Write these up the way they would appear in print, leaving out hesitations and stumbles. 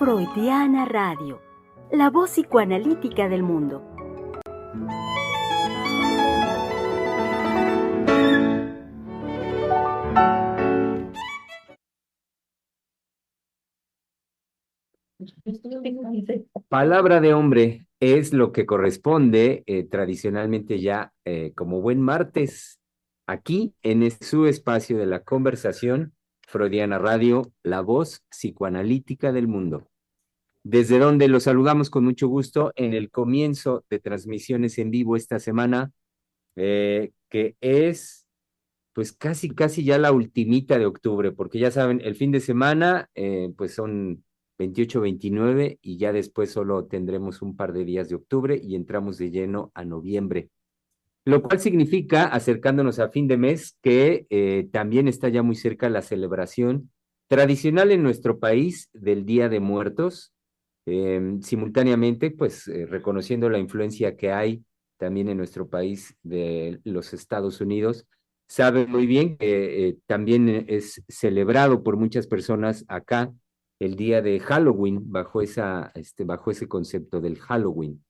Freudiana Radio, la voz psicoanalítica del mundo. Palabra de hombre es lo que corresponde tradicionalmente ya como buen martes aquí en su espacio de la conversación Freudiana Radio, la voz psicoanalítica del mundo. Desde donde los saludamos con mucho gusto en el comienzo de transmisiones en vivo esta semana, que es pues casi ya la ultimita de octubre, porque ya saben, el fin de semana pues son 28, 29 y ya después solo tendremos un par de días de octubre y entramos de lleno a noviembre. Lo cual significa, acercándonos a fin de mes, que también está ya muy cerca la celebración tradicional en nuestro país del Día de Muertos, simultáneamente, pues reconociendo la influencia que hay también en nuestro país de los Estados Unidos. Sabe muy bien que también es celebrado por muchas personas acá el día de Halloween, bajo ese concepto del Halloween.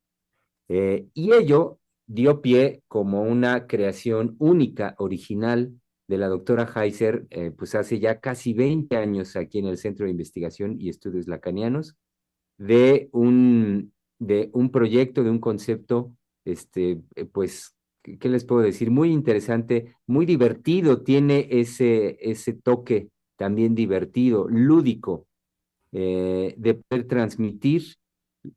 Y ello dio pie como una creación única, original, de la doctora Heiser, pues hace ya casi 20 años aquí en el Centro de Investigación y Estudios Lacanianos, de un proyecto, de un concepto, pues, ¿qué les puedo decir? Muy interesante, muy divertido, tiene ese toque también divertido, lúdico, de poder transmitir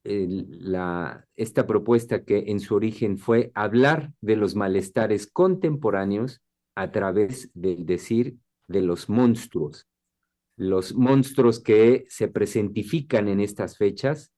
esta propuesta que en su origen fue hablar de los malestares contemporáneos a través del decir de los monstruos que se presentifican en estas fechas.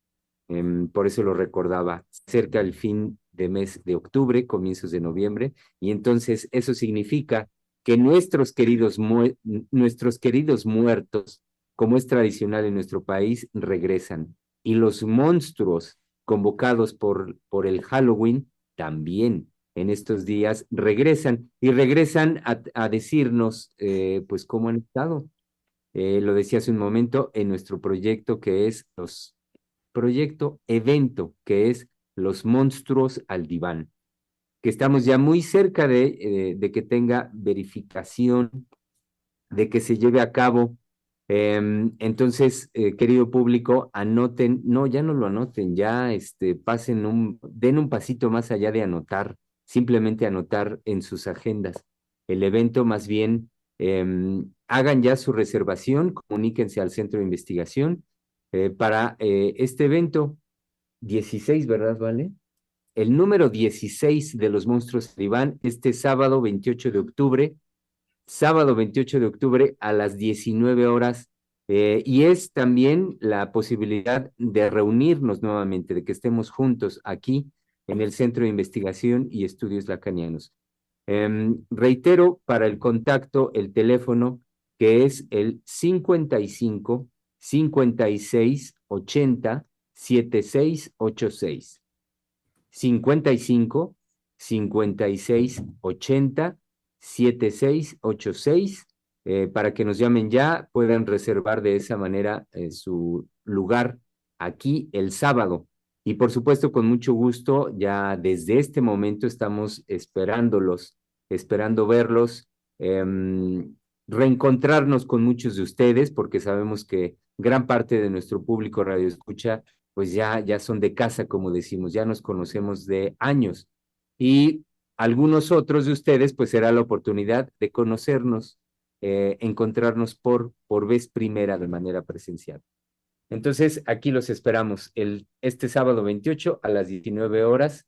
Por eso lo recordaba, cerca del fin de mes de octubre, comienzos de noviembre, y entonces eso significa que nuestros queridos muertos, como es tradicional en nuestro país, regresan. Y los monstruos convocados por el Halloween también en estos días regresan y regresan a decirnos pues cómo han estado. Lo decía hace un momento en nuestro proyecto que es evento, que es Los Monstruos al Diván, que estamos ya muy cerca de que tenga verificación, de que se lleve a cabo. Entonces, querido público, anoten, no, ya no lo anoten, ya den un pasito más allá de anotar, simplemente anotar en sus agendas el evento, más bien, hagan ya su reservación, comuníquense al centro de investigación para este evento 16, ¿verdad, Vale? El número 16 de los monstruos de Iván, este sábado 28 de octubre a las 19 horas, y es también la posibilidad de reunirnos nuevamente, de que estemos juntos aquí en el Centro de Investigación y Estudios Lacanianos. Reitero para el contacto el teléfono que es el 55 56 80 7686. 55 56 80 7686, para que nos llamen ya, puedan reservar de esa manera su lugar aquí el sábado. Y por supuesto, con mucho gusto, ya desde este momento estamos esperándolos, esperando verlos, reencontrarnos con muchos de ustedes, porque sabemos que gran parte de nuestro público radio escucha pues ya son de casa, como decimos, ya nos conocemos de años. Y algunos otros de ustedes, pues será la oportunidad de conocernos, encontrarnos por vez primera de manera presencial. Entonces, aquí los esperamos este sábado 28 a las 19 horas.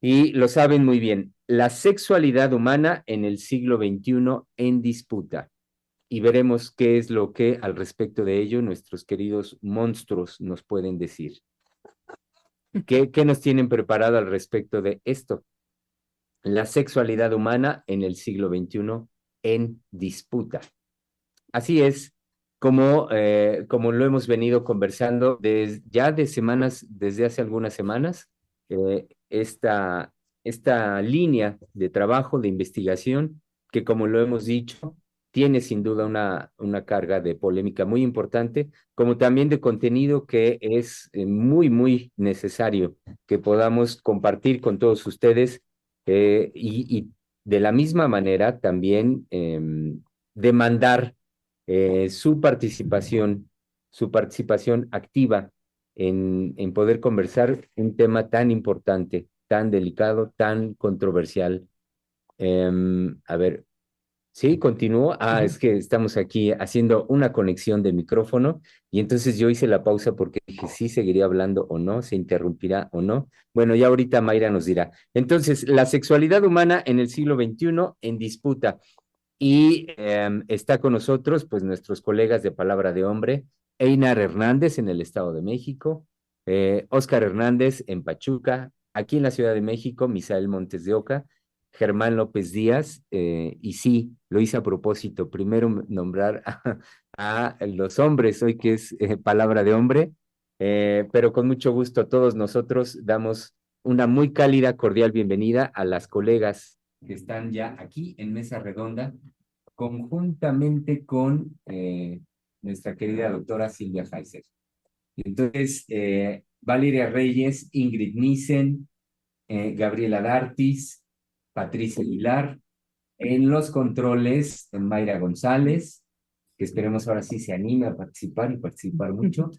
Y lo saben muy bien, la sexualidad humana en el siglo XXI en disputa, y veremos qué es lo que al respecto de ello nuestros queridos monstruos nos pueden decir. ¿Qué nos tienen preparado al respecto de esto? La sexualidad humana en el siglo XXI en disputa. Así es, como lo hemos venido conversando desde hace algunas semanas, esta línea de trabajo, de investigación, que como lo hemos dicho, tiene sin duda una carga de polémica muy importante, como también de contenido que es muy, muy necesario que podamos compartir con todos ustedes y de la misma manera también demandar su participación activa en poder conversar un tema tan importante, tan delicado, tan controversial. A ver, sí, continúo. Es que estamos aquí haciendo una conexión de micrófono y entonces yo hice la pausa porque dije, sí, seguiría hablando o no, se interrumpirá o no. Bueno, ya ahorita Mayra nos dirá. Entonces, la sexualidad humana en el siglo XXI en disputa. Y está con nosotros, pues, nuestros colegas de Palabra de Hombre, Einar Hernández en el Estado de México, Óscar Hernández en Pachuca, aquí en la Ciudad de México, Misael Montes de Oca, Germán López Díaz, y sí, lo hice a propósito, primero nombrar a los hombres, hoy que es Palabra de Hombre, pero con mucho gusto a todos nosotros damos una muy cálida, cordial bienvenida a las colegas que están ya aquí en mesa redonda conjuntamente con nuestra querida doctora Silvia Heiser. Entonces, Valeria Reyes, Ingrid Nissen, Gabriela Dartis, Patricia Aguilar, en los controles, Mayra González, que esperemos ahora sí se anime a participar y participar mucho.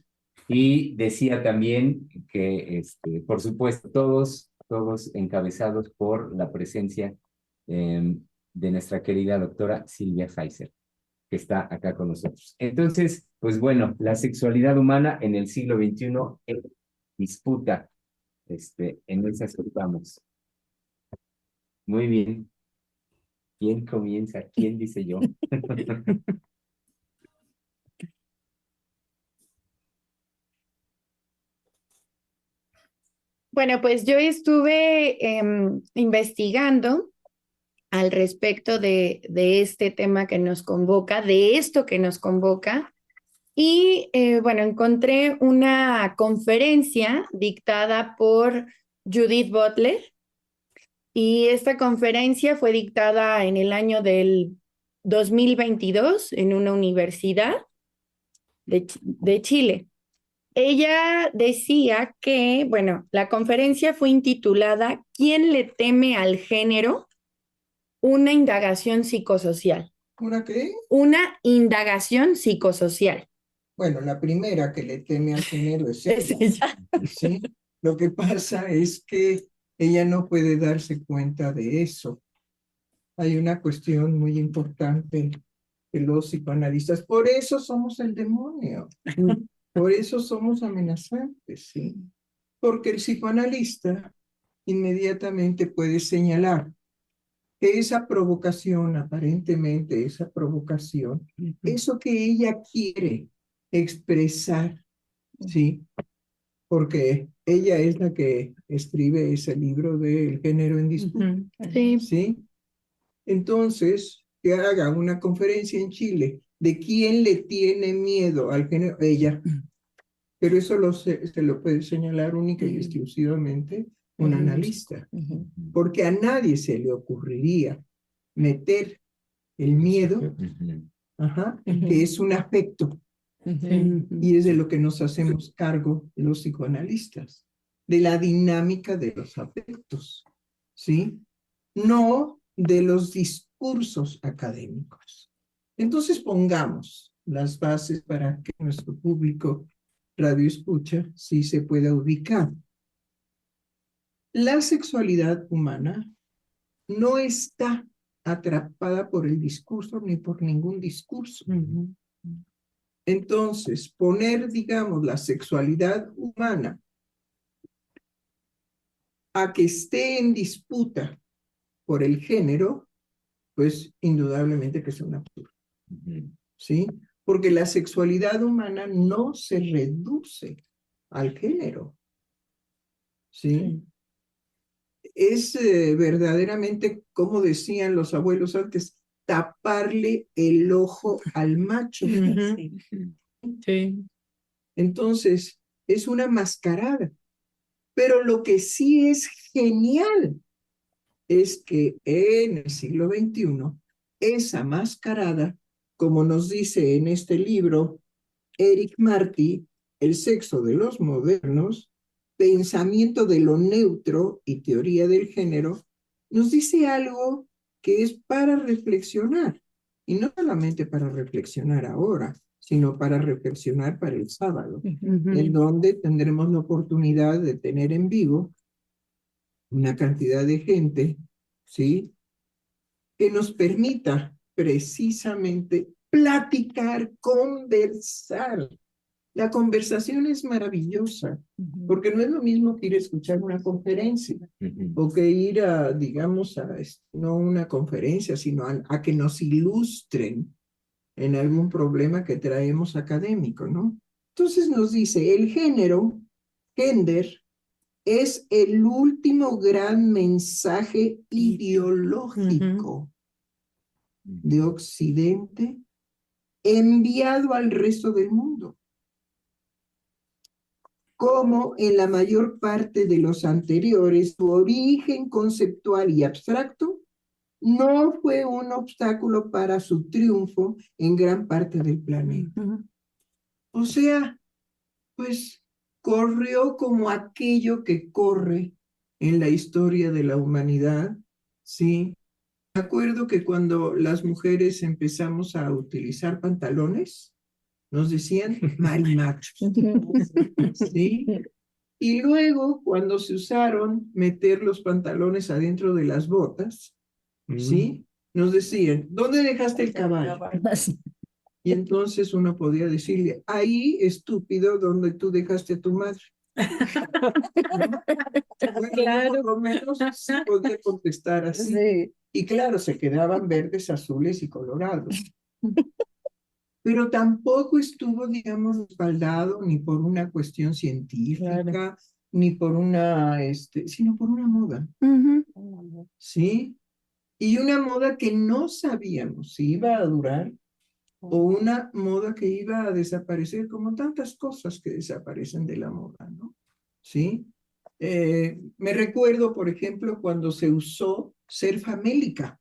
Y decía también que, por supuesto, todos encabezados por la presencia de nuestra querida doctora Silvia Heiser, que está acá con nosotros. Entonces, pues bueno, la sexualidad humana en el siglo XXI en disputa, en esas estamos. Muy bien. ¿Quién comienza? ¿Quién dice yo? Bueno, pues yo estuve investigando al respecto de este tema que nos convoca, de esto que nos convoca, y bueno, encontré una conferencia dictada por Judith Butler, y esta conferencia fue dictada en el año del 2022 en una universidad de Chile. Ella decía que, bueno, la conferencia fue intitulada ¿Quién le teme al género? Una indagación psicosocial. ¿Una qué? Una indagación psicosocial. Bueno, la primera que le teme al género es Es ella, ella. ¿sí? Lo que pasa es que ella no puede darse cuenta de eso. Hay una cuestión muy importante que los psicoanalistas, por eso somos el demonio, por eso somos amenazantes, ¿sí? Porque el psicoanalista inmediatamente puede señalar que esa provocación, aparentemente esa provocación, eso que ella quiere expresar, ¿sí? Porque ella es la que escribe ese libro del género en disputa, Sí. ¿sí? Entonces, que haga una conferencia en Chile de quién le tiene miedo al género, ella, pero eso se lo puede señalar única y exclusivamente un analista, porque a nadie se le ocurriría meter el miedo, que es un afecto, y es de lo que nos hacemos cargo los psicoanalistas, de la dinámica de los afectos, ¿sí? No de los discursos académicos. Entonces pongamos las bases para que nuestro público radio escucha sí se pueda ubicar. La sexualidad humana no está atrapada por el discurso ni por ningún discurso. Entonces, poner, digamos, la sexualidad humana a que esté en disputa por el género, pues indudablemente que es un absurdo, ¿sí? Porque la sexualidad humana no se reduce al género, ¿sí? Es verdaderamente, como decían los abuelos antes, taparle el ojo al macho. Sí. Entonces, es una mascarada. Pero lo que sí es genial es que en el siglo XXI, esa mascarada como nos dice en este libro Eric Marty, El sexo de los modernos, pensamiento de lo neutro y teoría del género, nos dice algo que es para reflexionar, y no solamente para reflexionar ahora, sino para reflexionar para el sábado, en donde tendremos la oportunidad de tener en vivo una cantidad de gente, ¿sí?, que nos permita precisamente platicar, conversar. La conversación es maravillosa, porque no es lo mismo que ir a escuchar una conferencia, o que ir a, digamos, no una conferencia, sino a que nos ilustren en algún problema que traemos académico, ¿no? Entonces nos dice, el género, gender, es el último gran mensaje ideológico de Occidente enviado al resto del mundo. Como en la mayor parte de los anteriores, su origen conceptual y abstracto no fue un obstáculo para su triunfo en gran parte del planeta. O sea, pues corrió como aquello que corre en la historia de la humanidad, ¿sí? Me acuerdo que cuando las mujeres empezamos a utilizar pantalones, nos decían marimachos, ¿sí? Y luego, cuando se usaron meter los pantalones adentro de las botas, ¿sí? Nos decían, ¿dónde dejaste el caballo? Y entonces uno podía decirle, ahí, estúpido, donde tú dejaste a tu madre. Bueno, Claro. por lo menos sí podía contestar así. Sí. Y claro, se quedaban verdes, azules y colorados. Pero tampoco estuvo, digamos, respaldado ni por una cuestión científica, ni por una, sino por una moda, ¿sí? Y una moda que no sabíamos si iba a durar o una moda que iba a desaparecer, como tantas cosas que desaparecen de la moda, ¿no? ¿Sí? Me recuerdo, por ejemplo, cuando se usó ser famélica,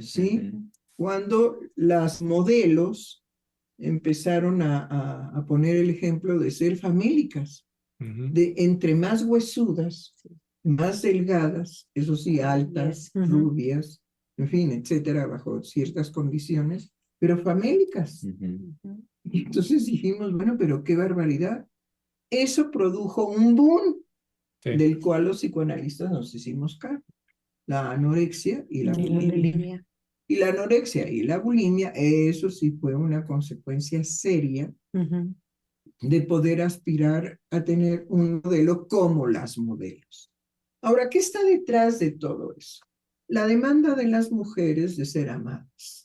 ¿sí? Cuando las modelos empezaron a poner el ejemplo de ser famélicas, de entre más huesudas, más delgadas, eso sí, altas, rubias, en fin, etcétera, bajo ciertas condiciones, pero famélicas. Y entonces dijimos, bueno, pero qué barbaridad. Eso produjo un boom, del cual los psicoanalistas nos hicimos cargo. La anorexia y la bulimia. Y la anorexia y la bulimia, eso sí fue una consecuencia seria de poder aspirar a tener un modelo como las modelos. Ahora, ¿qué está detrás de todo eso? La demanda de las mujeres de ser amadas,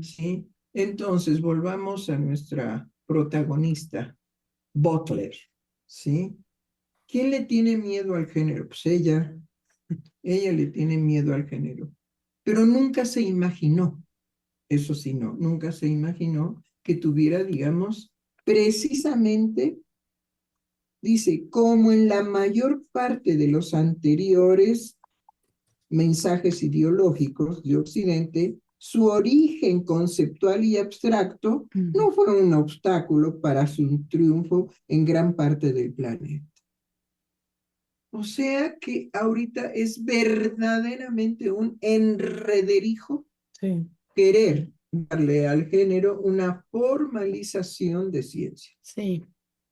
¿sí? Entonces, volvamos a nuestra protagonista, Butler, ¿sí? ¿Quién le tiene miedo al género? Pues ella le tiene miedo al género, pero nunca se imaginó, eso sí, no, nunca se imaginó que tuviera, digamos, precisamente, dice, como en la mayor parte de los anteriores mensajes ideológicos de Occidente, su origen conceptual y abstracto no fue un obstáculo para su triunfo en gran parte del planeta. O sea que ahorita es verdaderamente un enrederijo querer darle al género una formalización de ciencia. Sí.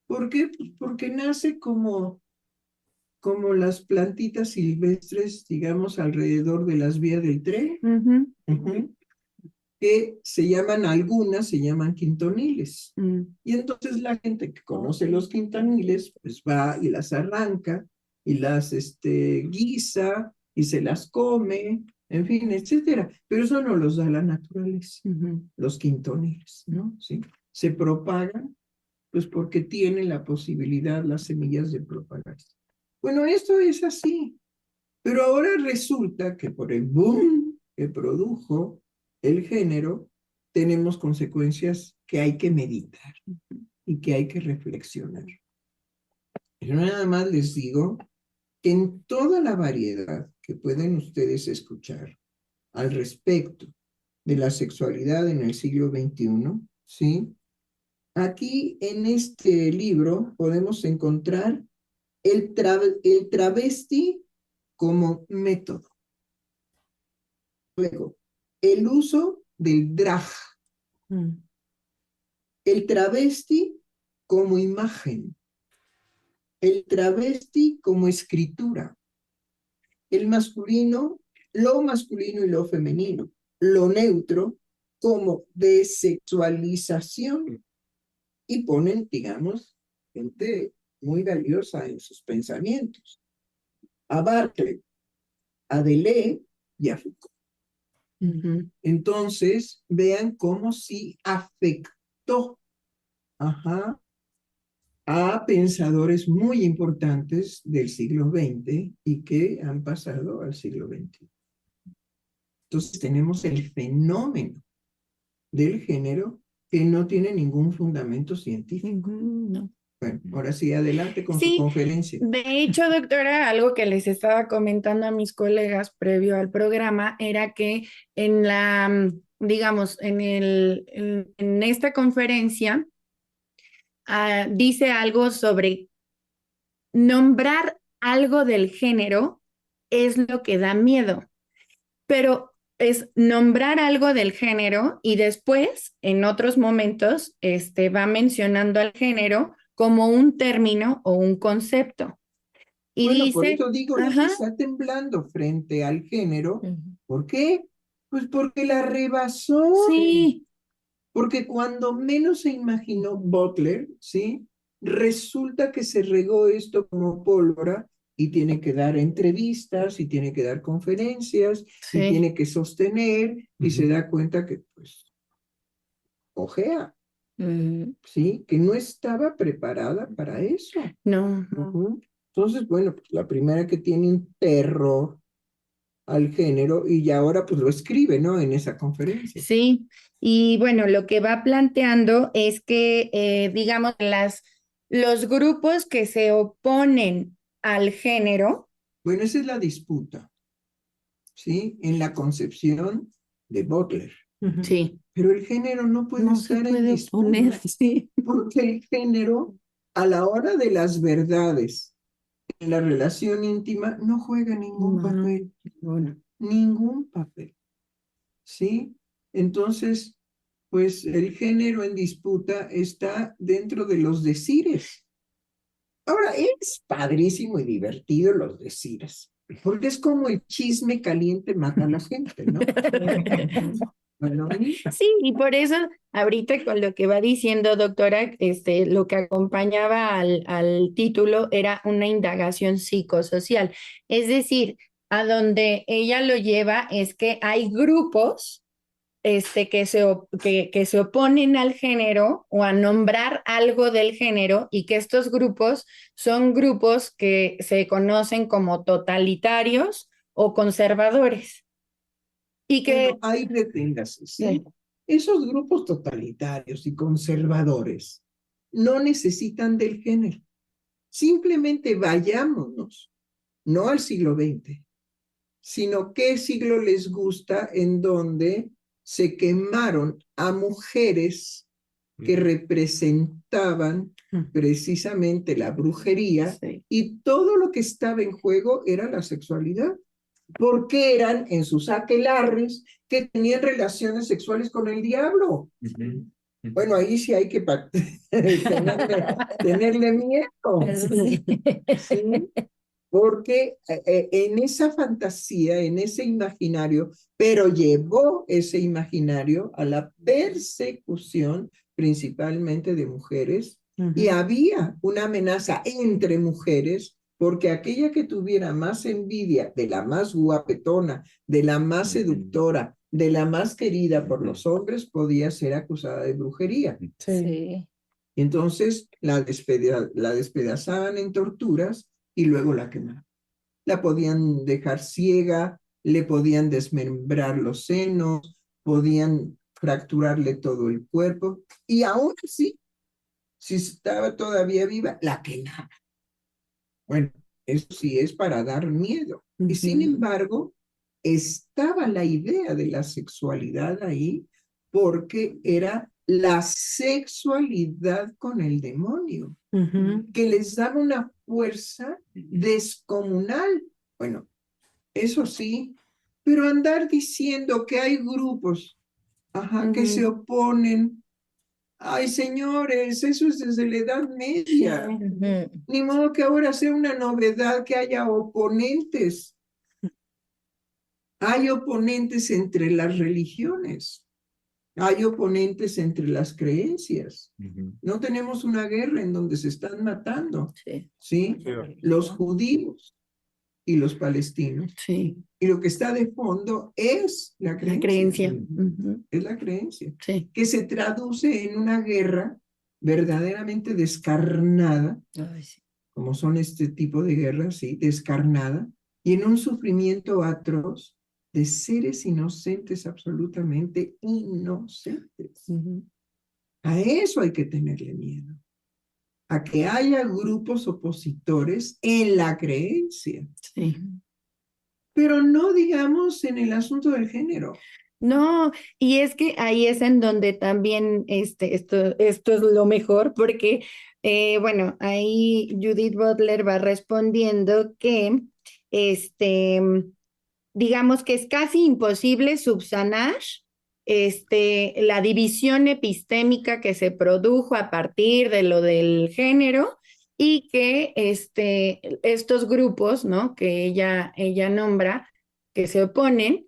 ¿Por qué? Pues porque nace como las plantitas silvestres, digamos, alrededor de las vías del tren, que algunas se llaman quintoniles. Y entonces la gente que conoce los quintoniles, pues va y las arranca, y las guisa, y se las come, en fin, etcétera. Pero eso no los da la naturaleza, los quintoniles, ¿no? ¿Sí? Se propagan, pues porque tienen la posibilidad, las semillas, de propagarse. Bueno, esto es así, pero ahora resulta que por el boom que produjo el género, tenemos consecuencias que hay que meditar y que hay que reflexionar. Yo nada más les digo que en toda la variedad que pueden ustedes escuchar al respecto de la sexualidad en el siglo XXI, ¿sí? Aquí en este libro podemos encontrar el travesti como método. Luego, el uso del drag, el travesti como imagen, el travesti como escritura, el masculino, lo masculino y lo femenino, lo neutro como desexualización. Y ponen, digamos, gente muy valiosa en sus pensamientos. A Barclay, a Deleuze y a Foucault. Entonces, vean cómo sí afectó a pensadores muy importantes del siglo XX y que han pasado al siglo XXI. Entonces, tenemos el fenómeno del género que no tiene ningún fundamento científico. No. Bueno, ahora sí, adelante con su Sí, conferencia. de hecho, doctora, algo que les estaba comentando a mis colegas previo al programa era que en la, digamos, en esta conferencia dice algo sobre nombrar algo del género es lo que da miedo, pero es nombrar algo del género y después, en otros momentos, va mencionando al género como un término o un concepto. Y Bueno, por dice, eso digo, la que está temblando frente al género. ¿Por qué? Pues porque la rebasó. sí, Porque cuando menos se imaginó Butler, ¿sí? Resulta que se regó esto como pólvora y tiene que dar entrevistas y tiene que dar conferencias y sí, tiene que sostener y se da cuenta que, pues, ojea, ¿sí? Que no estaba preparada para eso. no, Entonces, bueno, pues la primera que tiene un terror al género y ya ahora pues lo escribe, ¿no? En esa conferencia. sí. Y bueno, lo que va planteando es que, digamos, los grupos que se oponen al género, Bueno, esa es la disputa, ¿sí? En la concepción de Butler. sí, Pero el género no puede no se estar en puede disputa, oponer, sí. porque el género, a la hora de las verdades, en la relación íntima, no juega ningún papel, ningún papel, ¿sí? Entonces, pues el género en disputa está dentro de los decires. Ahora, es padrísimo y divertido los decires, porque es como el chisme caliente mata a la gente, ¿no? Bueno, Sí, y por eso ahorita con lo que va diciendo, doctora, lo que acompañaba al título era una indagación psicosocial. Es decir, a donde ella lo lleva es que hay grupos que se oponen al género o a nombrar algo del género y que estos grupos son grupos que se conocen como totalitarios o conservadores. Y que bueno, ahí deténgase, ¿sí? Esos grupos totalitarios y conservadores no necesitan del género. Simplemente vayámonos, no al siglo XX, sino qué siglo les gusta en donde se quemaron a mujeres que representaban precisamente la brujería y todo lo que estaba en juego era la sexualidad, porque eran en sus aquelarres que tenían relaciones sexuales con el diablo. Bueno, ahí sí hay que tenerle miedo. ¿Sí? Porque en esa fantasía, en ese imaginario, pero llevó ese imaginario a la persecución principalmente de mujeres, y había una amenaza entre mujeres, porque aquella que tuviera más envidia de la más guapetona, de la más seductora, de la más querida por los hombres, podía ser acusada de brujería. sí. Entonces la despedazaban en torturas y luego la quemaban. La podían dejar ciega, le podían desmembrar los senos, podían fracturarle todo el cuerpo y aún así, si estaba todavía viva, la quemaban. Bueno, eso sí es para dar miedo. Y sin embargo, estaba la idea de la sexualidad ahí porque era la sexualidad con el demonio, que les daba una fuerza descomunal. Bueno, eso sí, pero andar diciendo que hay grupos, que se oponen. Ay, señores, eso es desde la Edad Media. Ni modo que ahora sea una novedad que haya oponentes. Hay oponentes entre las religiones. Hay oponentes entre las creencias. No tenemos una guerra en donde se están matando. ¿Sí? Los judíos y los palestinos. Sí. Y lo que está de fondo es la creencia. La creencia. Es la creencia. Sí. Que se traduce en una guerra verdaderamente descarnada, como son este tipo de guerras, sí, descarnada, y en un sufrimiento atroz de seres inocentes, absolutamente inocentes. A eso hay que tenerle miedo. A que haya grupos opositores en la creencia. Sí. Pero no digamos en el asunto del género. No, y es que ahí es en donde también esto es lo mejor, porque, bueno, ahí Judith Butler va respondiendo que, digamos que es casi imposible subsanar, la división epistémica que se produjo a partir de lo del género y que, estos grupos, ¿no? Que ella nombra, que se oponen,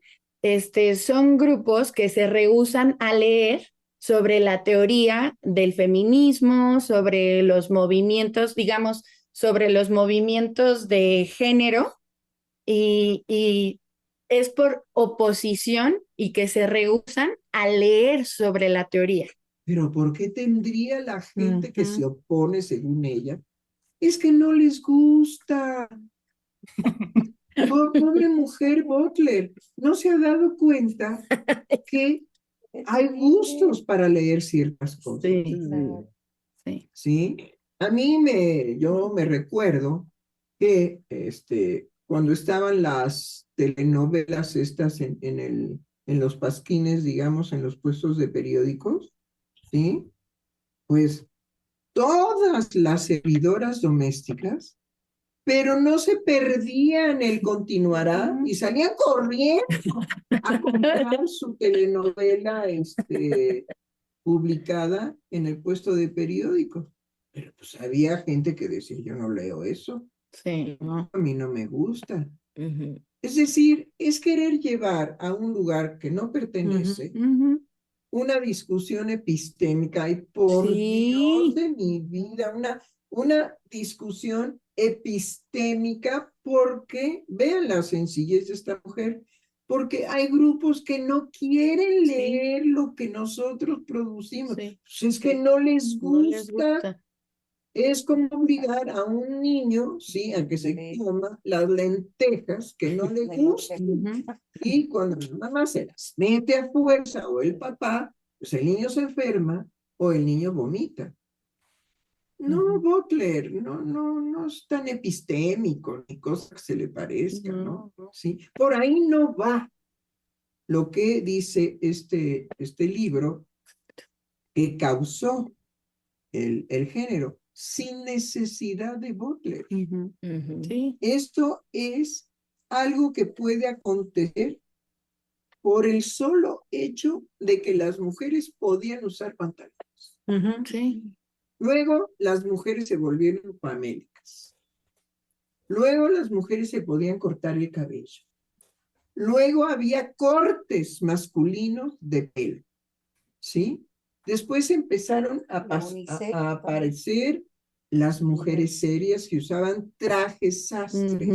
son grupos que se rehúsan a leer sobre la teoría del feminismo, sobre los movimientos, digamos, sobre los movimientos de género y es por oposición y que se rehúsan a leer sobre la teoría. Pero ¿por qué tendría la gente que se opone, según ella? Es que no les gusta. Pobre mujer Butler, no se ha dado cuenta que hay gustos para leer ciertas cosas. Sí. ¿Sí? A mí yo me recuerdo que cuando estaban las telenovelas estas en los pasquines, digamos, en los puestos de periódicos, ¿sí? Pues todas las servidoras domésticas, pero no se perdían el continuará y salían corriendo a comprar su telenovela publicada en el puesto de periódico. Pero pues había gente que decía, yo no leo eso. Sí. A mí no me gusta. Es decir, es querer llevar a un lugar que no pertenece una discusión epistémica y por Dios de mi vida, una discusión epistémica porque, vean la sencillez de esta mujer, porque hay grupos que no quieren leer lo que nosotros producimos. Pues es que no les gusta. Es como obligar a un niño, ¿sí? A que se coma las lentejas que no le gustan. Y cuando la mamá se las mete a fuerza o el papá, pues el niño se enferma o el niño vomita. No, Butler, no es tan epistémico ni cosa que se le parezca, ¿no? Sí, por ahí no va lo que dice este libro que causó el género, sin necesidad de Butler. Sí. Esto es algo que puede acontecer por el solo hecho de que las mujeres podían usar pantalones. Sí. Luego las mujeres se volvieron famélicas. Luego las mujeres se podían cortar el cabello. Luego había cortes masculinos de pelo. ¿Sí? Después empezaron a aparecer las mujeres serias que usaban trajes sastres.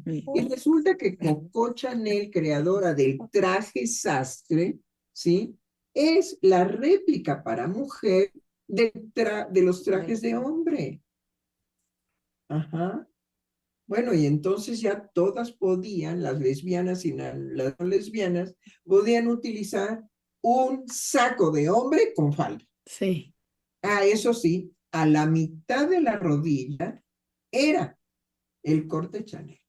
Y resulta que Coco Chanel, creadora del traje sastre, ¿sí? Es la réplica para mujer de los trajes de hombre. Ajá. Bueno, y entonces ya todas podían, las lesbianas y las no lesbianas, podían utilizar un saco de hombre con falda. Sí. Eso sí, a la mitad de la rodilla era el corte Chanel.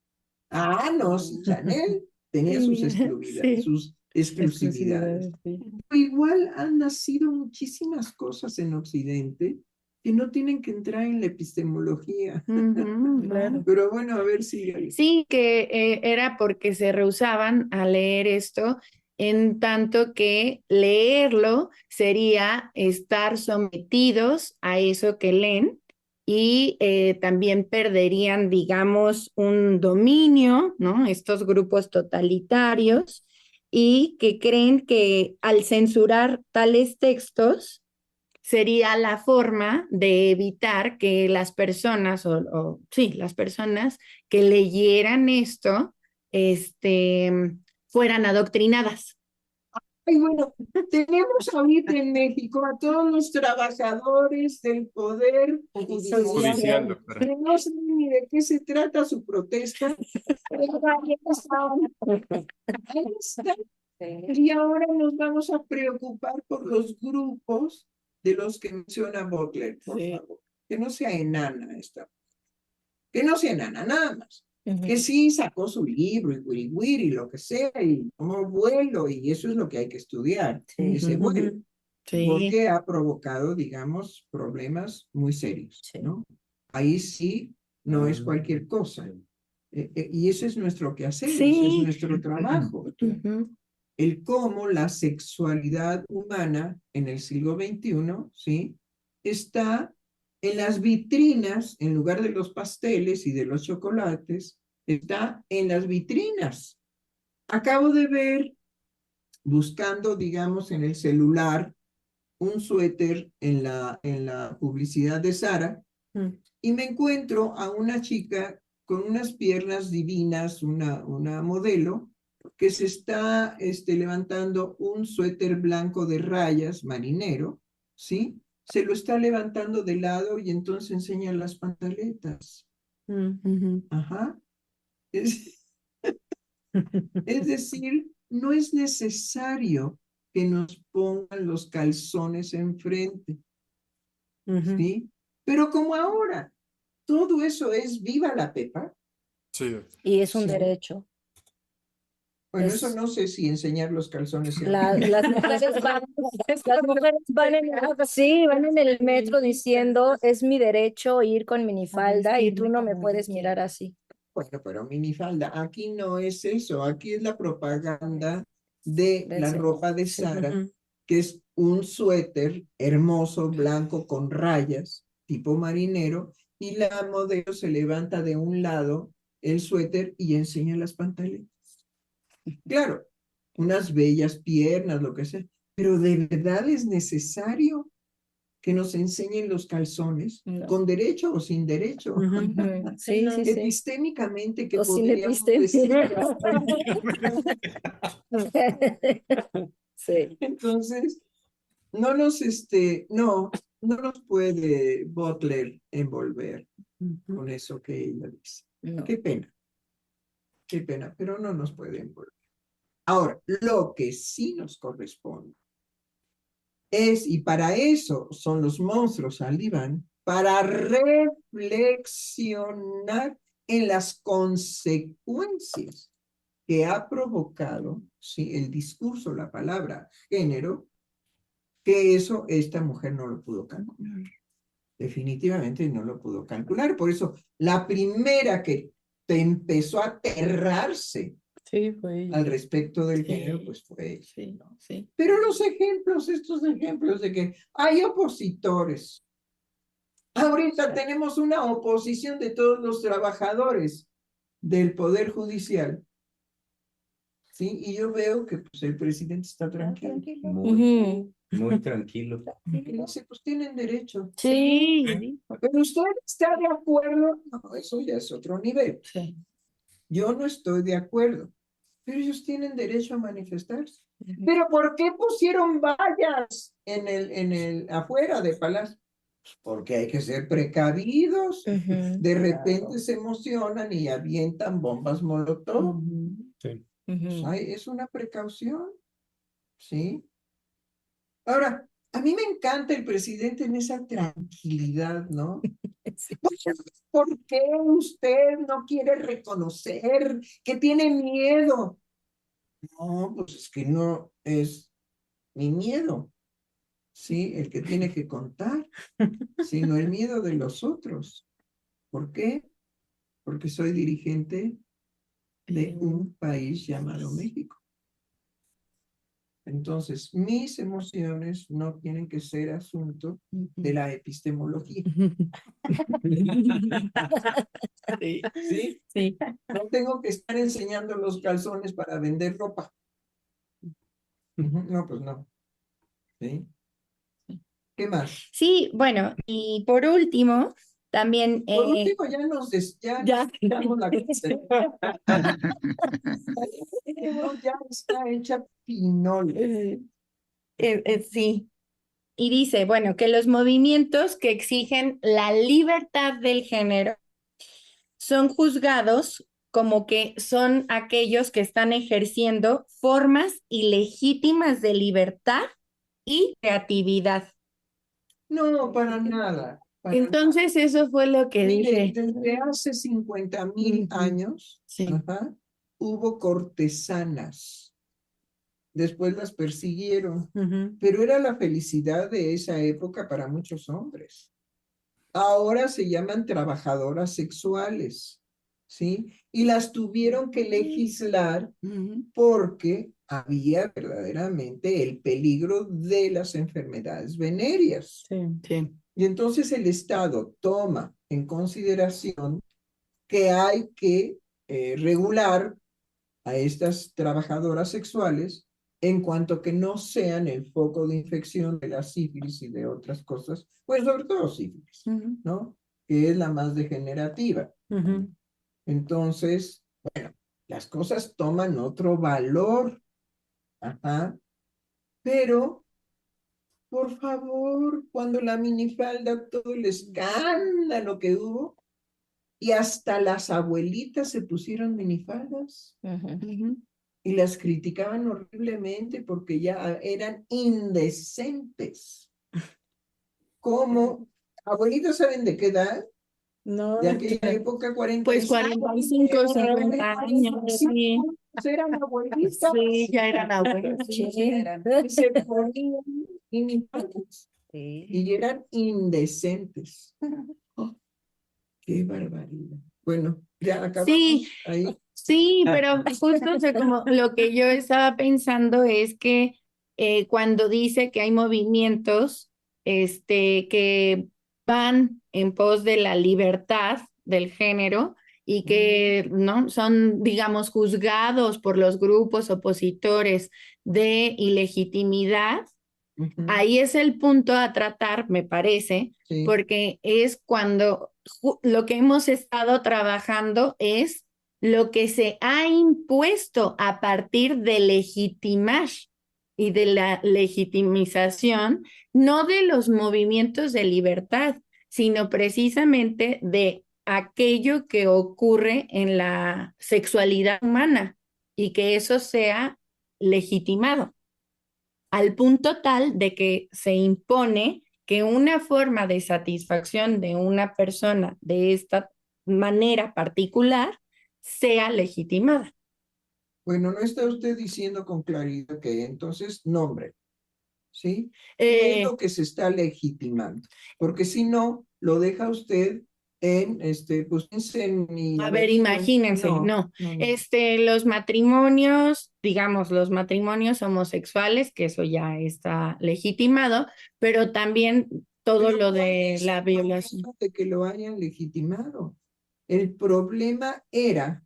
No, sí, Chanel tenía sus Sí. sus exclusividades. Sí. Igual han nacido muchísimas cosas en Occidente que no tienen que entrar en la epistemología. Claro. Pero bueno, a ver si... Sí, que era porque se rehusaban a leer esto, en tanto que leerlo sería estar sometidos a eso que leen y también perderían, digamos, un dominio, ¿no? Estos grupos totalitarios y que creen que al censurar tales textos sería la forma de evitar que las personas, sí, las personas que leyeran esto, fueran adoctrinadas. Ay, bueno, tenemos ahorita en México a todos los trabajadores del poder Judicial, doctora. que no saben ni de qué se trata su protesta. Ahí está. Y ahora nos vamos a preocupar por los grupos de los que menciona Butler, por favor. Que no sea enana esta. Que no sea enana, nada más. Que sí sacó su libro y wiri wiri, lo que sea, y tomó vuelo, y eso es lo que hay que estudiar, ese vuelo. Sí. Porque ha provocado, digamos, problemas muy serios, ¿no? Ahí sí no es cualquier cosa. Y eso es nuestro quehacer, Sí. eso es nuestro trabajo. El cómo la sexualidad humana en el siglo XXI, ¿sí? Está en las vitrinas, en lugar de los pasteles y de los chocolates, está en las vitrinas. Acabo de ver, buscando, digamos, en el celular, un suéter en la publicidad de Zara, y me encuentro a una chica con unas piernas divinas, una modelo, que se está levantando un suéter blanco de rayas, marinero, ¿sí? Se lo está levantando de lado y entonces enseña las pantaletas. Ajá. Es decir, no es necesario que nos pongan los calzones enfrente, ¿sí? Pero como ahora todo eso es viva la Pepa. Sí, doctora. Y es un Sí. derecho. Bueno, Es- eso no sé si enseñar los calzones sea Las mujeres van sí, van en el metro diciendo, es mi derecho ir con minifalda y tú no me puedes mirar así. Bueno, pero minifalda, aquí no es eso, aquí es la propaganda de la ropa de Zara, que es un suéter hermoso, blanco, con rayas, tipo marinero, y la modelo se levanta de un lado el suéter y enseña las pantaletas. Claro, unas bellas piernas, lo que sea, pero ¿de verdad es necesario que nos enseñen los calzones, No. con derecho o sin derecho? Sí, sí, sí. Epistémicamente, que O sin podríamos decir. Sí. Entonces, no nos puede Butler envolver con eso que ella dice. No. Qué pena, pero no nos puede envolver. Ahora, lo que sí nos corresponde es, y para eso son los monstruos al diván, para reflexionar en las consecuencias que ha provocado, ¿sí?, el discurso, la palabra género, que eso esta mujer no lo pudo calcular. Definitivamente no lo pudo calcular. Por eso, la primera que te empezó a aterrarse al respecto del género, pues fue ella. Sí. Pero estos ejemplos de que hay opositores. Ahorita tenemos una oposición de todos los trabajadores del Poder Judicial. ¿Sí? Y yo veo que pues, el presidente está tranquilo. Muy tranquilo. Y dice, pues tienen derecho. Sí. Pero usted está de acuerdo. No, eso ya es otro nivel. Sí. Yo no estoy de acuerdo. Pero ellos tienen derecho a manifestarse. ¿Pero por qué pusieron vallas afuera de Palacio? Porque hay que ser precavidos. De repente se emocionan y avientan bombas molotov. Sí. Pues, es una precaución, ¿sí? Ahora, a mí me encanta el presidente en esa tranquilidad, ¿no? ¿Por qué usted no quiere reconocer que tiene miedo No, pues es que no es mi miedo, ¿sí? El que tiene que contar, sino el miedo de los otros. ¿Por qué? Porque soy dirigente de un país llamado México. Entonces, mis emociones no tienen que ser asunto de la epistemología. Sí. ¿Sí? Sí. No tengo que estar enseñando los calzones para vender ropa. No, pues no. ¿Sí? ¿Qué más? Sí, bueno, y por último, también Por último, ya damos la ya está hecha pinol. Sí. Y dice, bueno, que los movimientos que exigen la libertad del género son juzgados como que son aquellos que están ejerciendo formas ilegítimas de libertad y creatividad. No, para nada. Entonces, eso fue lo que Mire, dije. desde hace 50,000 años, Sí. hubo cortesanas. Después las persiguieron, Ujú. pero era la felicidad de esa época para muchos hombres. Ahora se llaman trabajadoras sexuales, ¿sí? Y las tuvieron que legislar porque había verdaderamente el peligro de las enfermedades venéreas. Sí, sí. Y entonces el Estado toma en consideración que hay que regular a estas trabajadoras sexuales en cuanto que no sean el foco de infección de la sífilis y de otras cosas, pues sobre todo sífilis, ¿no? Que es la más degenerativa. Entonces, bueno, las cosas toman otro valor, pero por favor, cuando la minifalda, todo el escándalo que hubo, y hasta las abuelitas se pusieron minifaldas y las criticaban horriblemente porque ya eran indecentes. ¿Cómo? ¿Abuelitas saben de qué edad? No, De aquella época, 45. pues 45, 50 años, sí. Eran abuelitas. Sí, ya eran abuelos. Sí. Se ponían minifaldas y eran indecentes. Qué barbaridad. Bueno, ya acabamos Sí, ahí. sí, pero justo o sea, como lo que yo estaba pensando es que cuando dice que hay movimientos que van en pos de la libertad del género y que no son, digamos, juzgados por los grupos opositores de ilegitimidad, ahí es el punto a tratar, me parece, Sí. porque es cuando lo que hemos estado trabajando es lo que se ha impuesto a partir de legitimar y de la legitimización, no de los movimientos de libertad, sino precisamente de aquello que ocurre en la sexualidad humana y que eso sea legitimado al punto tal de que se impone que una forma de satisfacción de una persona de esta manera particular sea legitimada. Bueno, no está usted diciendo con claridad que entonces nombre, ¿sí? ¿Qué es lo que se está legitimando? Porque si no, lo deja usted en, pues, en mi... A ver, imagínense, no. Los matrimonios, digamos, los matrimonios homosexuales, que eso ya está legitimado, pero también todo Pero lo ¿cuál de es la el violación. problema de que lo hayan legitimado? El problema era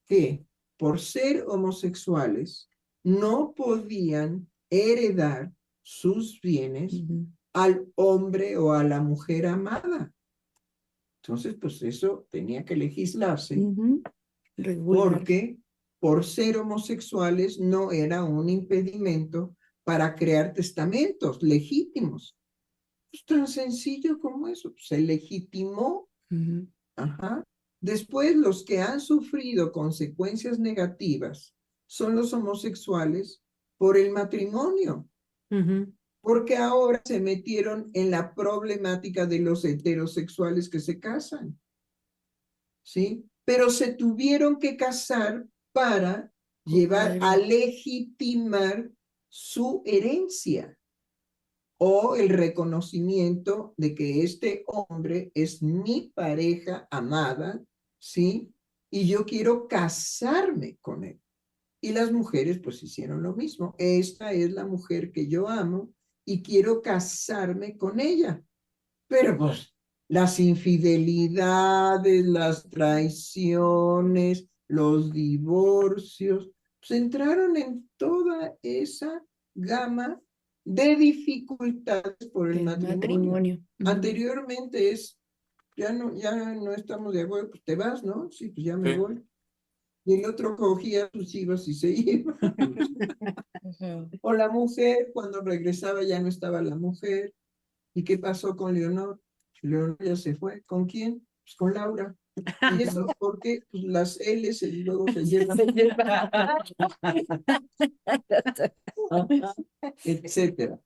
que por ser homosexuales no podían heredar sus bienes al hombre o a la mujer amada. Entonces, pues eso tenía que legislarse porque por ser homosexuales no era un impedimento para crear testamentos legítimos. Es tan sencillo como eso, se legitimó. Después, los que han sufrido consecuencias negativas son los homosexuales por el matrimonio, porque ahora se metieron en la problemática de los heterosexuales que se casan, ¿sí? Pero se tuvieron que casar para llevar a legitimar su herencia o el reconocimiento de que este hombre es mi pareja amada, ¿sí? Y yo quiero casarme con él. Y las mujeres pues hicieron lo mismo. Esta es la mujer que yo amo y quiero casarme con ella. Pero pues las infidelidades, las traiciones, los divorcios, pues entraron en toda esa gama de dificultades por el matrimonio. Anteriormente ya no estamos de acuerdo, pues te vas, ¿no? Sí, pues ya me Sí. voy. Y el otro cogía sus hijos y se iba. O la mujer, cuando regresaba ya no estaba la mujer. ¿Y qué pasó con Leonor? Leonor ya se fue. ¿Con quién? Pues con Laura. ¿Y eso por qué? Pues las L's y luego se llevan, etcétera.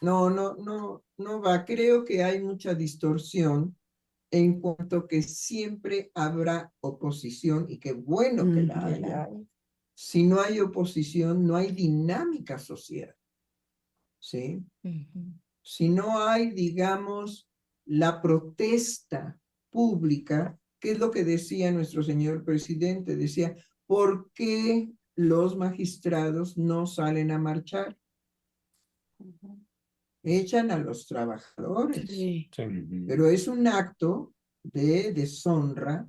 No va. Creo que hay mucha distorsión en cuanto que siempre habrá oposición y qué bueno que la haya. Si no hay oposición, no hay dinámica social, ¿sí? Si no hay, digamos, la protesta pública, ¿qué es lo que decía nuestro señor presidente? Decía, ¿por qué los magistrados no salen a marchar? Echan a los trabajadores. Sí. Pero es un acto de deshonra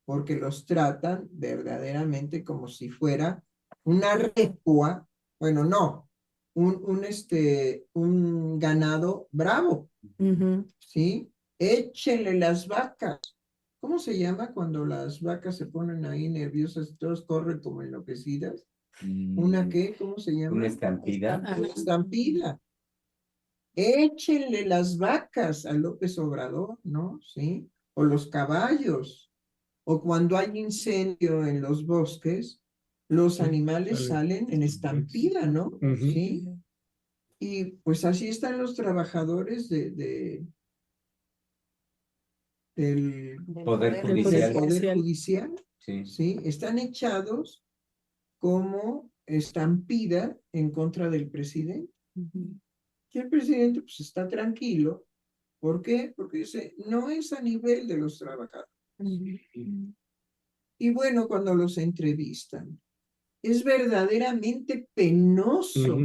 porque los tratan verdaderamente como si fuera una recua, bueno, no, un ganado bravo, ¿sí? Échenle las vacas. ¿Cómo se llama cuando las vacas se ponen ahí nerviosas y todos corren como enloquecidas? ¿Una qué? ¿Cómo se llama? Una estampida. Una estampida. Échenle las vacas a López Obrador, ¿no? ¿Sí? O los caballos. O cuando hay incendio en los bosques, los animales salen en estampida, ¿no? ¿Sí? Y pues así están los trabajadores del Poder del judicial. Poder Judicial, Sí. ¿sí? Están echados como estampida en contra del presidente. Y el presidente pues está tranquilo. ¿Por qué? Porque dice, no es a nivel de los trabajadores. Y bueno, cuando los entrevistan, es verdaderamente penoso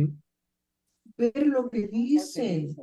ver lo que dicen.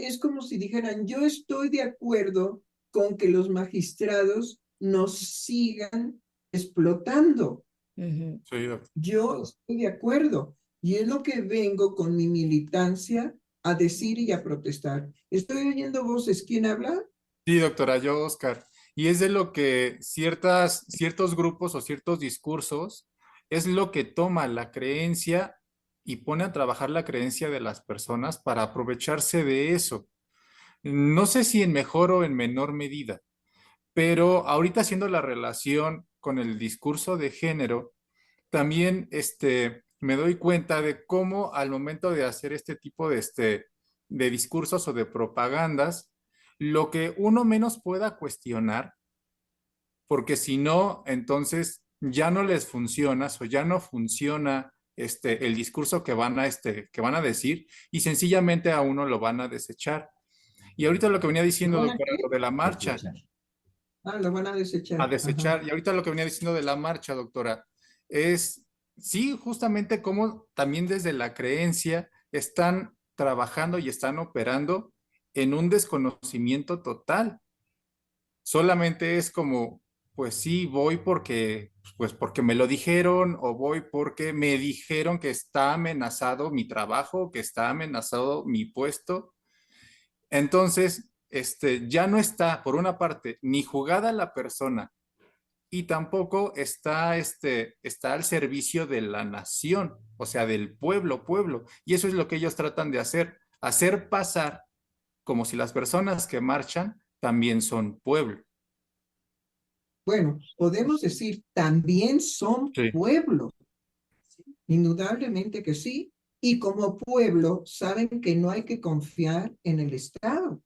Es como si dijeran, yo estoy de acuerdo con que los magistrados nos sigan explotando. Sí, doctor. Yo estoy de acuerdo. Y es lo que vengo con mi militancia a decir y a protestar. ¿Estoy oyendo voces? ¿Quién habla? Sí, doctora, yo, Oscar. Y es de lo que ciertos grupos o ciertos discursos es lo que toma la creencia y pone a trabajar la creencia de las personas para aprovecharse de eso. No sé si en mejor o en menor medida, pero ahorita haciendo la relación con el discurso de género, también me doy cuenta de cómo al momento de hacer este tipo de discursos o de propagandas, lo que uno menos pueda cuestionar, porque si no, entonces ya no les funciona o ya no funciona el discurso que van a decir y sencillamente a uno lo van a desechar. Y ahorita lo que venía diciendo, ¿Van a doctora, qué? lo de la marcha, Lo van a desechar. a desechar. Ajá. Y ahorita lo que venía diciendo de la marcha, doctora, es, sí, justamente como también desde la creencia están trabajando y están operando en un desconocimiento total. Solamente es como, pues sí, voy porque me lo dijeron o voy porque me dijeron que está amenazado mi trabajo, que está amenazado mi puesto. Entonces, ya no está, por una parte, ni jugada la persona y tampoco está al servicio de la nación, o sea, del pueblo. Y eso es lo que ellos tratan de hacer pasar como si las personas que marchan también son pueblo. Bueno, podemos decir, también son Sí. pueblo. Indudablemente que sí. Y como pueblo saben que no hay que confiar en el Estado.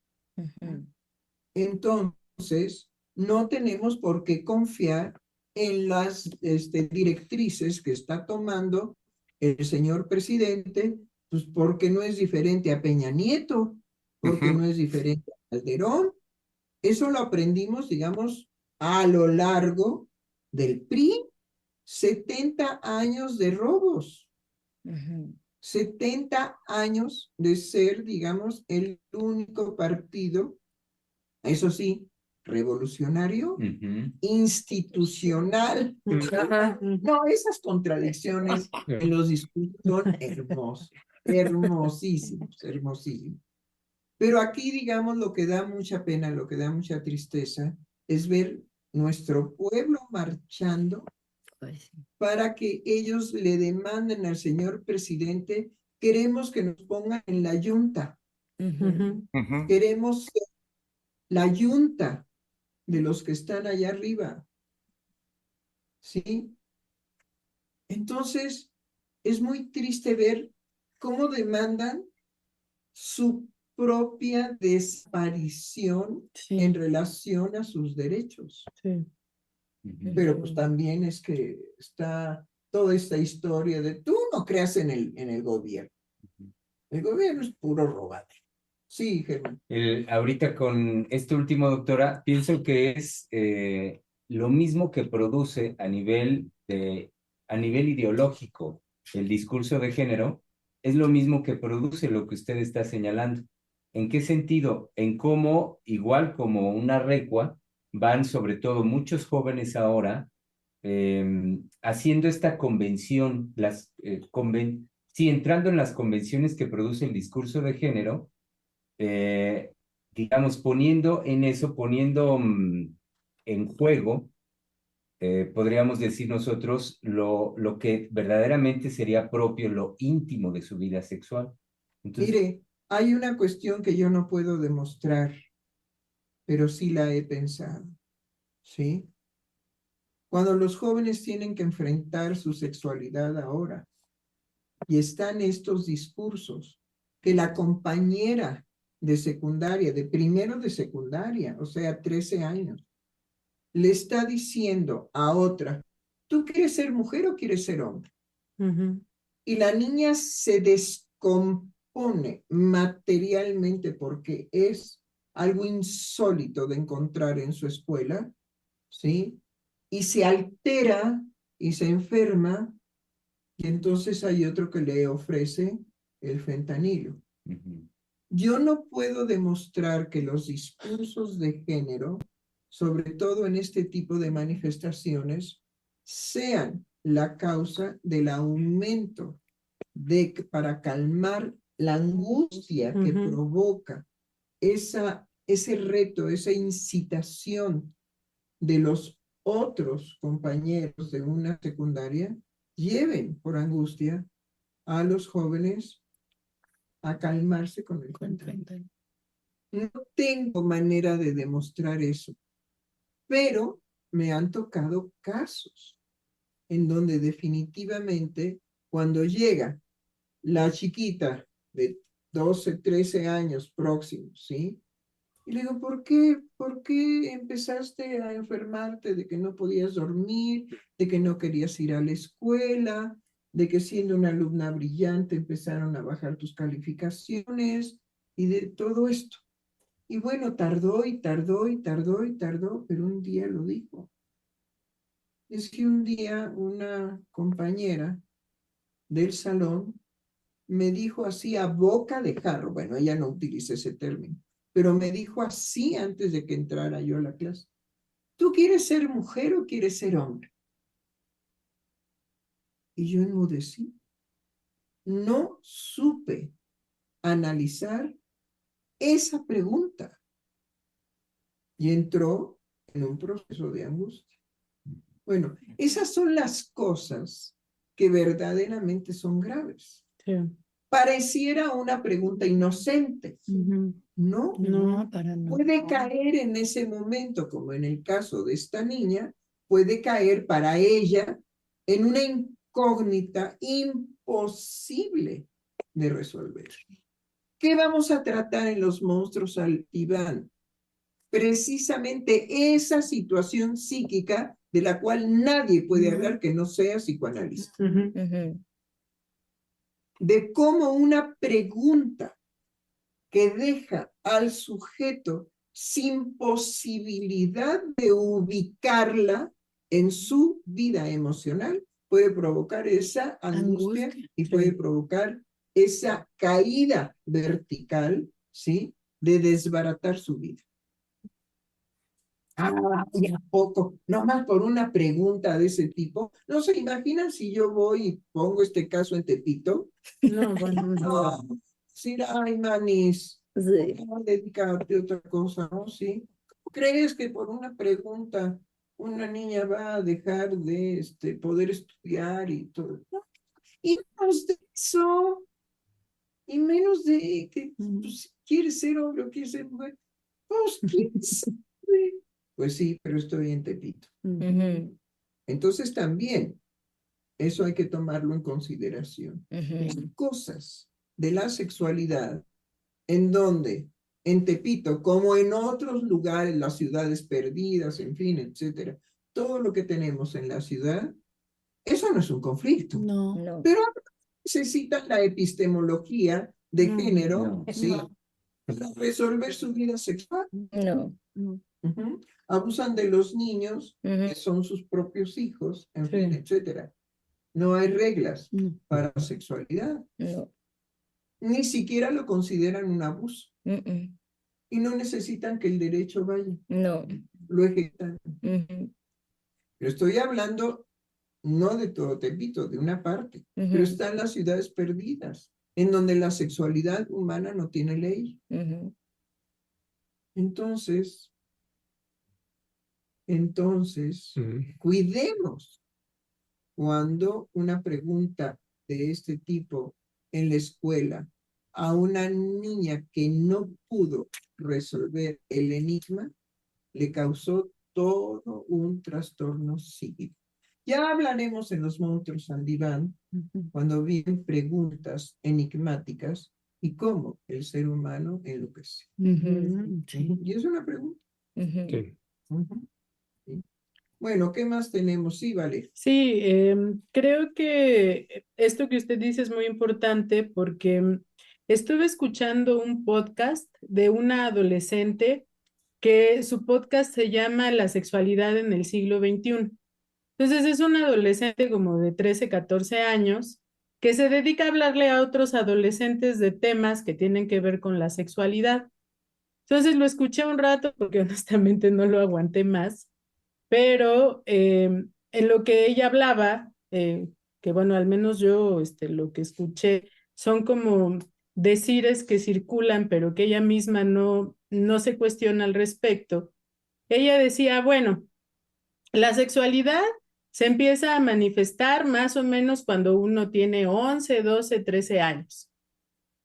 Entonces, no tenemos por qué confiar en las directrices que está tomando el señor presidente, pues porque no es diferente a Peña Nieto, porque no es diferente a Calderón. Eso lo aprendimos, digamos, a lo largo del PRI. 70 años de robos. 70 años de ser, digamos, el único partido, eso sí, revolucionario, institucional. No, esas contradicciones en los discursos son hermosas, hermosísimos, hermosísimos. Pero aquí, digamos, lo que da mucha pena, lo que da mucha tristeza, es ver nuestro pueblo marchando para que ellos le demanden al señor presidente, queremos que nos pongan en la yunta. Queremos ser la yunta de los que están allá arriba. ¿Sí? Entonces, es muy triste ver cómo demandan su propia desaparición en relación a sus derechos. Pero pues también es que está toda esta historia de tú no creas en el gobierno. El gobierno es puro robadero. Sí, Germán. Ahorita con esto último, doctora, pienso que es lo mismo que produce a nivel ideológico el discurso de género, es lo mismo que produce lo que usted está señalando. ¿En qué sentido? En cómo, igual como una recua, van sobre todo muchos jóvenes ahora haciendo esta convención, sí, entrando en las convenciones que produce el discurso de género, digamos, poniendo en juego, podríamos decir nosotros, lo que verdaderamente sería propio, lo íntimo de su vida sexual. Entonces, mire, hay una cuestión que yo no puedo demostrar, pero sí la he pensado, ¿sí? Cuando los jóvenes tienen que enfrentar su sexualidad ahora, y están estos discursos, que la compañera de secundaria, de primero de secundaria, o sea, 13 años, le está diciendo a otra, ¿tú quieres ser mujer o quieres ser hombre? Y la niña se descompone materialmente porque es algo insólito de encontrar en su escuela, ¿sí? Y se altera y se enferma, y entonces hay otro que le ofrece el fentanilo. Yo no puedo demostrar que los discursos de género, sobre todo en este tipo de manifestaciones, sean la causa del aumento para calmar la angustia que provoca ese reto, esa incitación de los otros compañeros de una secundaria, lleven por angustia a los jóvenes a calmarse con el fentanilo. No tengo manera de demostrar eso, pero me han tocado casos en donde definitivamente cuando llega la chiquita de 12, 13 años próximos, ¿sí? Y le digo, ¿por qué empezaste a enfermarte de que no podías dormir, de que no querías ir a la escuela, de que siendo una alumna brillante empezaron a bajar tus calificaciones y de todo esto? Y bueno, tardó, pero un día lo dijo. Es que un día una compañera del salón me dijo así a boca de jarro, bueno, ella no utiliza ese término, pero me dijo así antes de que entrara yo a la clase, ¿tú quieres ser mujer o quieres ser hombre? Y yo enmudecí. No supe analizar esa pregunta y entró en un proceso de angustia. Bueno, esas son las cosas que verdaderamente son graves. Sí. Pareciera una pregunta inocente. No, para nada. Puede caer en ese momento, como en el caso de esta niña, puede caer para ella en una incógnita imposible de resolver. ¿Qué vamos a tratar en Los Monstruos Iván? Precisamente esa situación psíquica de la cual nadie puede hablar que no sea psicoanalista. Ujú. De cómo una pregunta que deja al sujeto sin posibilidad de ubicarla en su vida emocional puede provocar esa angustia y puede provocar esa caída vertical, ¿sí? De desbaratar su vida. ¿Y a poco? Nomás por una pregunta de ese tipo. ¿No se imaginan si yo voy y pongo este caso en Tepito? No, bueno, no. No. Sí, ay, manis, Sí. ¿cómo dedicarte a otra cosa, no? Sí. ¿Cómo crees que por una pregunta una niña va a dejar de poder estudiar y todo? No. Y menos de eso, y menos de que pues, quiere ser hombre o quiere ser mujer. Pues, ¿quién sabe? Pues sí, pero estoy en Tepito. Ujú. Entonces también eso hay que tomarlo en consideración. Hay Ujú. cosas de la sexualidad en donde en Tepito, como en otros lugares, las ciudades perdidas, en fin, etcétera, todo lo que tenemos en la ciudad, eso no es un conflicto, No. No. pero necesita la epistemología de No. género, No. ¿sí? Para resolver su vida sexual. No. Ujú. Abusan de los niños, Ujú. que son sus propios hijos, en Sí. fin, etcétera. No hay reglas No. para la sexualidad. No. Ni siquiera lo consideran un abuso. Mm-mm. Y no necesitan que el derecho vaya. No. Lo ejecutan. Ujú. Pero estoy hablando no de todo Tepito, de una parte. Pero Ujú. están las ciudades perdidas, en donde la sexualidad humana no tiene ley. Ujú. Entonces, cuidemos cuando una pregunta de este tipo en la escuela a una niña que no pudo resolver el enigma le causó todo un trastorno psíquico. Ya hablaremos en los monstruos on diván cuando vienen preguntas enigmáticas y cómo el ser humano enloquece. Sí. Y es una pregunta. Ujú. Sí. Sí. Bueno, ¿qué más tenemos? Sí, vale. Sí, creo que esto que usted dice es muy importante porque estuve escuchando un podcast de una adolescente que su podcast se llama La sexualidad en el siglo XXI. Entonces es una adolescente como de 13, 14 años que se dedica a hablarle a otros adolescentes de temas que tienen que ver con la sexualidad. Entonces lo escuché un rato porque honestamente no lo aguanté más, pero en lo que ella hablaba, que bueno, al menos yo lo que escuché son como decires que circulan, pero que ella misma no se cuestiona al respecto. Ella decía, bueno, la sexualidad se empieza a manifestar más o menos cuando uno tiene 11, 12, 13 años.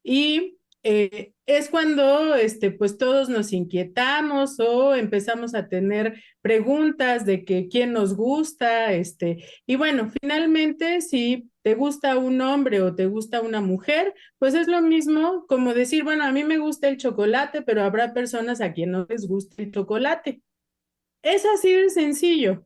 Y es cuando pues todos nos inquietamos o empezamos a tener preguntas de que quién nos gusta, y bueno, finalmente si te gusta un hombre o te gusta una mujer, pues es lo mismo como decir, bueno, a mí me gusta el chocolate, pero habrá personas a quien no les guste el chocolate. Es así de sencillo.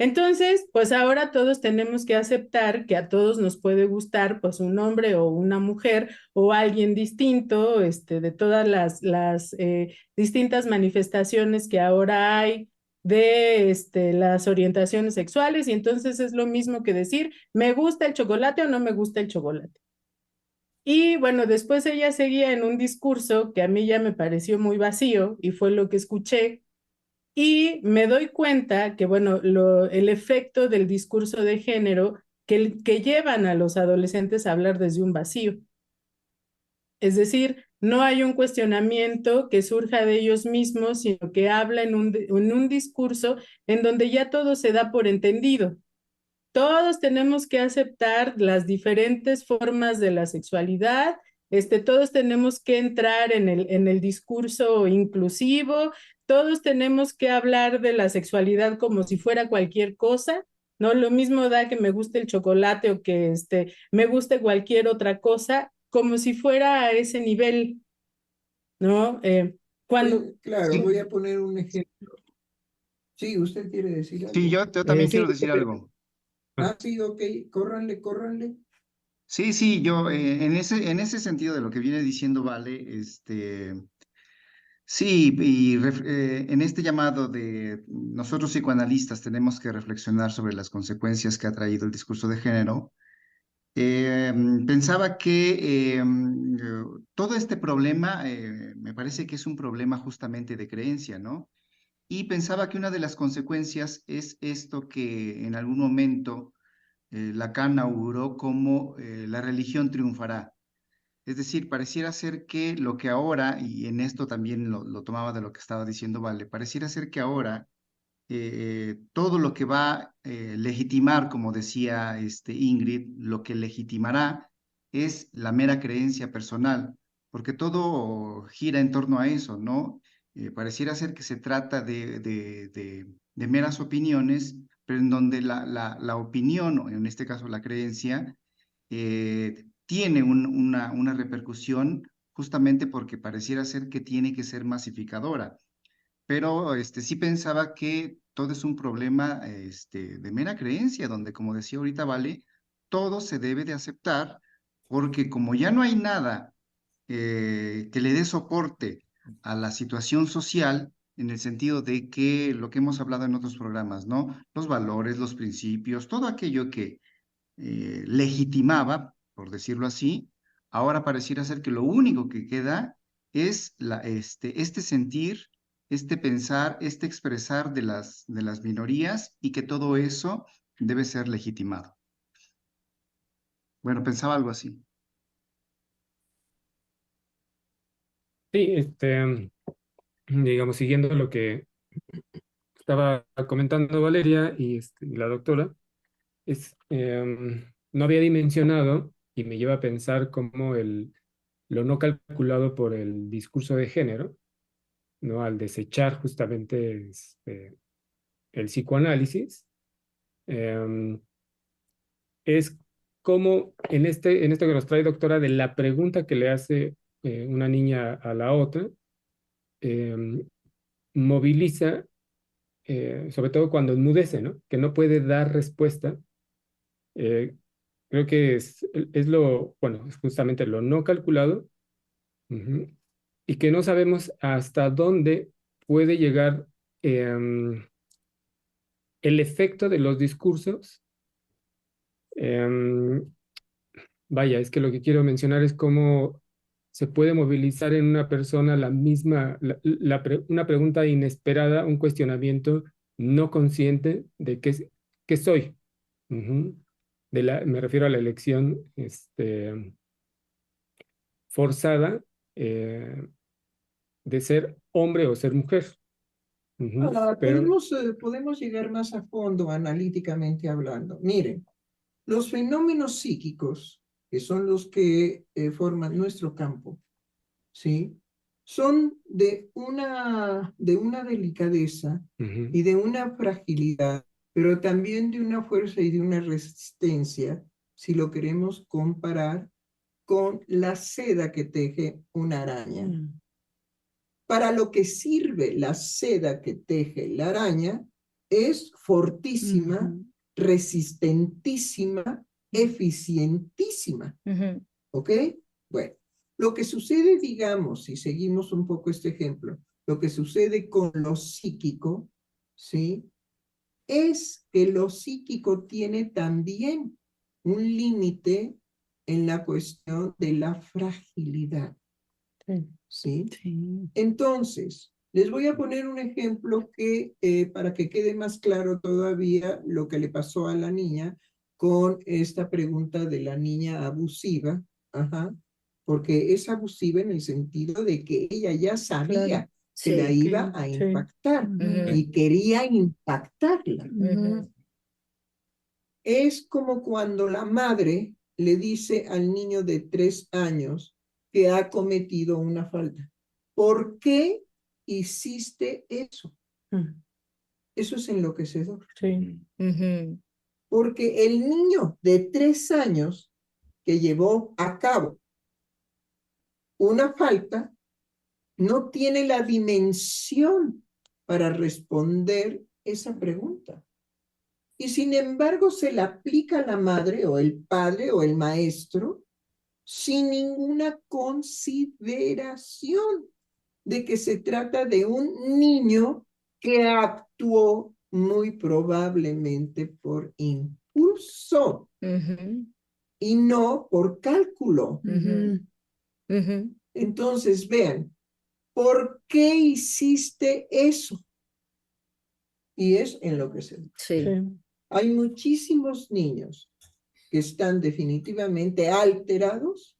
Entonces, pues ahora todos tenemos que aceptar que a todos nos puede gustar pues un hombre o una mujer o alguien distinto, de todas las distintas manifestaciones que ahora hay de las orientaciones sexuales, y entonces es lo mismo que decir, me gusta el chocolate o no me gusta el chocolate. Y bueno, después ella seguía en un discurso que a mí ya me pareció muy vacío y fue lo que escuché, y me doy cuenta que, bueno, el efecto del discurso de género que llevan a los adolescentes a hablar desde un vacío. Es decir, no hay un cuestionamiento que surja de ellos mismos, sino que habla en un discurso en donde ya todo se da por entendido. Todos tenemos que aceptar las diferentes formas de la sexualidad, todos tenemos que entrar en el discurso inclusivo, todos tenemos que hablar de la sexualidad como si fuera cualquier cosa, ¿no? Lo mismo da que me guste el chocolate o que me guste cualquier otra cosa, como si fuera a ese nivel, ¿no? Cuando... Claro, voy a poner un ejemplo. Sí, usted quiere decir algo. Sí, yo también Sí, quiero decir algo. Ah, sí, ok, córranle, córranle. Sí, sí, yo en ese sentido de lo que viene diciendo Vale, sí, y en este llamado de nosotros psicoanalistas tenemos que reflexionar sobre las consecuencias que ha traído el discurso de género. Pensaba que todo este problema me parece que es un problema justamente de creencia, ¿no? Y pensaba que una de las consecuencias es esto que en algún momento Lacan auguró como la religión triunfará. Es decir, pareciera ser que lo que ahora, y en esto también lo tomaba de lo que estaba diciendo Vale, pareciera ser que ahora todo lo que va a legitimar, como decía Ingrid, lo que legitimará es la mera creencia personal, porque todo gira en torno a eso, ¿no? Pareciera ser que se trata de meras opiniones, pero en donde la opinión, o en este caso la creencia, tiene una repercusión justamente porque pareciera ser que tiene que ser masificadora, pero sí pensaba que todo es un problema de mera creencia, donde como decía ahorita Vale, todo se debe de aceptar, porque como ya no hay nada que le dé soporte a la situación social, en el sentido de que lo que hemos hablado en otros programas, ¿no? Los valores, los principios, todo aquello que legitimaba, por decirlo así, ahora pareciera ser que lo único que queda es este sentir, este pensar, este expresar de las minorías y que todo eso debe ser legitimado. Bueno, pensaba algo así. Sí, digamos, siguiendo lo que estaba comentando Valeria y la doctora, no había dimensionado y me lleva a pensar cómo lo no calculado por el discurso de género, ¿no? Al desechar justamente el psicoanálisis, em, es como en esto que nos trae doctora, de la pregunta que le hace una niña a la otra, em, moviliza, sobre todo cuando enmudece, ¿no? Que no puede dar respuesta. eh, Creo que bueno, es justamente lo no calculado, ujú, y que no sabemos hasta dónde puede llegar em, el efecto de los discursos. em, Vaya, es que lo que quiero mencionar es cómo se puede movilizar en una persona la misma, una pregunta inesperada, un cuestionamiento no consciente de qué soy. Ujú. Me refiero a la elección forzada, eh, de ser hombre o ser mujer. Ujú. Pero, Podemos llegar más a fondo analíticamente hablando. Miren, los fenómenos psíquicos, que son los que forman nuestro campo, ¿sí? Son de una delicadeza ujú, y de una fragilidad, pero también de una fuerza y de una resistencia, si lo queremos comparar con la seda que teje una araña. Para lo que sirve la seda que teje la araña es fortísima, resistentísima, eficientísima. ¿Ok? Bueno, lo que sucede, digamos, si seguimos un poco este ejemplo, lo que sucede con lo psíquico, ¿sí? Es que lo psíquico tiene también un límite en la cuestión de la fragilidad, ¿sí? Entonces, les voy a poner un ejemplo para que quede más claro todavía lo que le pasó a la niña con esta pregunta de la niña abusiva, ajá, porque es abusiva en el sentido de que ella ya sabía Claro. que la Sí. iba a Sí. impactar Ujú. y quería impactarla. Ujú. Es como cuando la madre le dice al niño de 3 años que ha cometido una falta. ¿Por qué hiciste eso? Eso es enloquecedor. Sí. Ujú. Porque el niño de 3 años que llevó a cabo una falta no tiene la dimensión para responder esa pregunta. Y sin embargo se la aplica a la madre o el padre o el maestro sin ninguna consideración de que se trata de un niño que actuó muy probablemente por impulso y no por cálculo. Entonces, vean, ¿por qué hiciste eso? Y es en lo que se dice. Sí. Hay muchísimos niños que están definitivamente alterados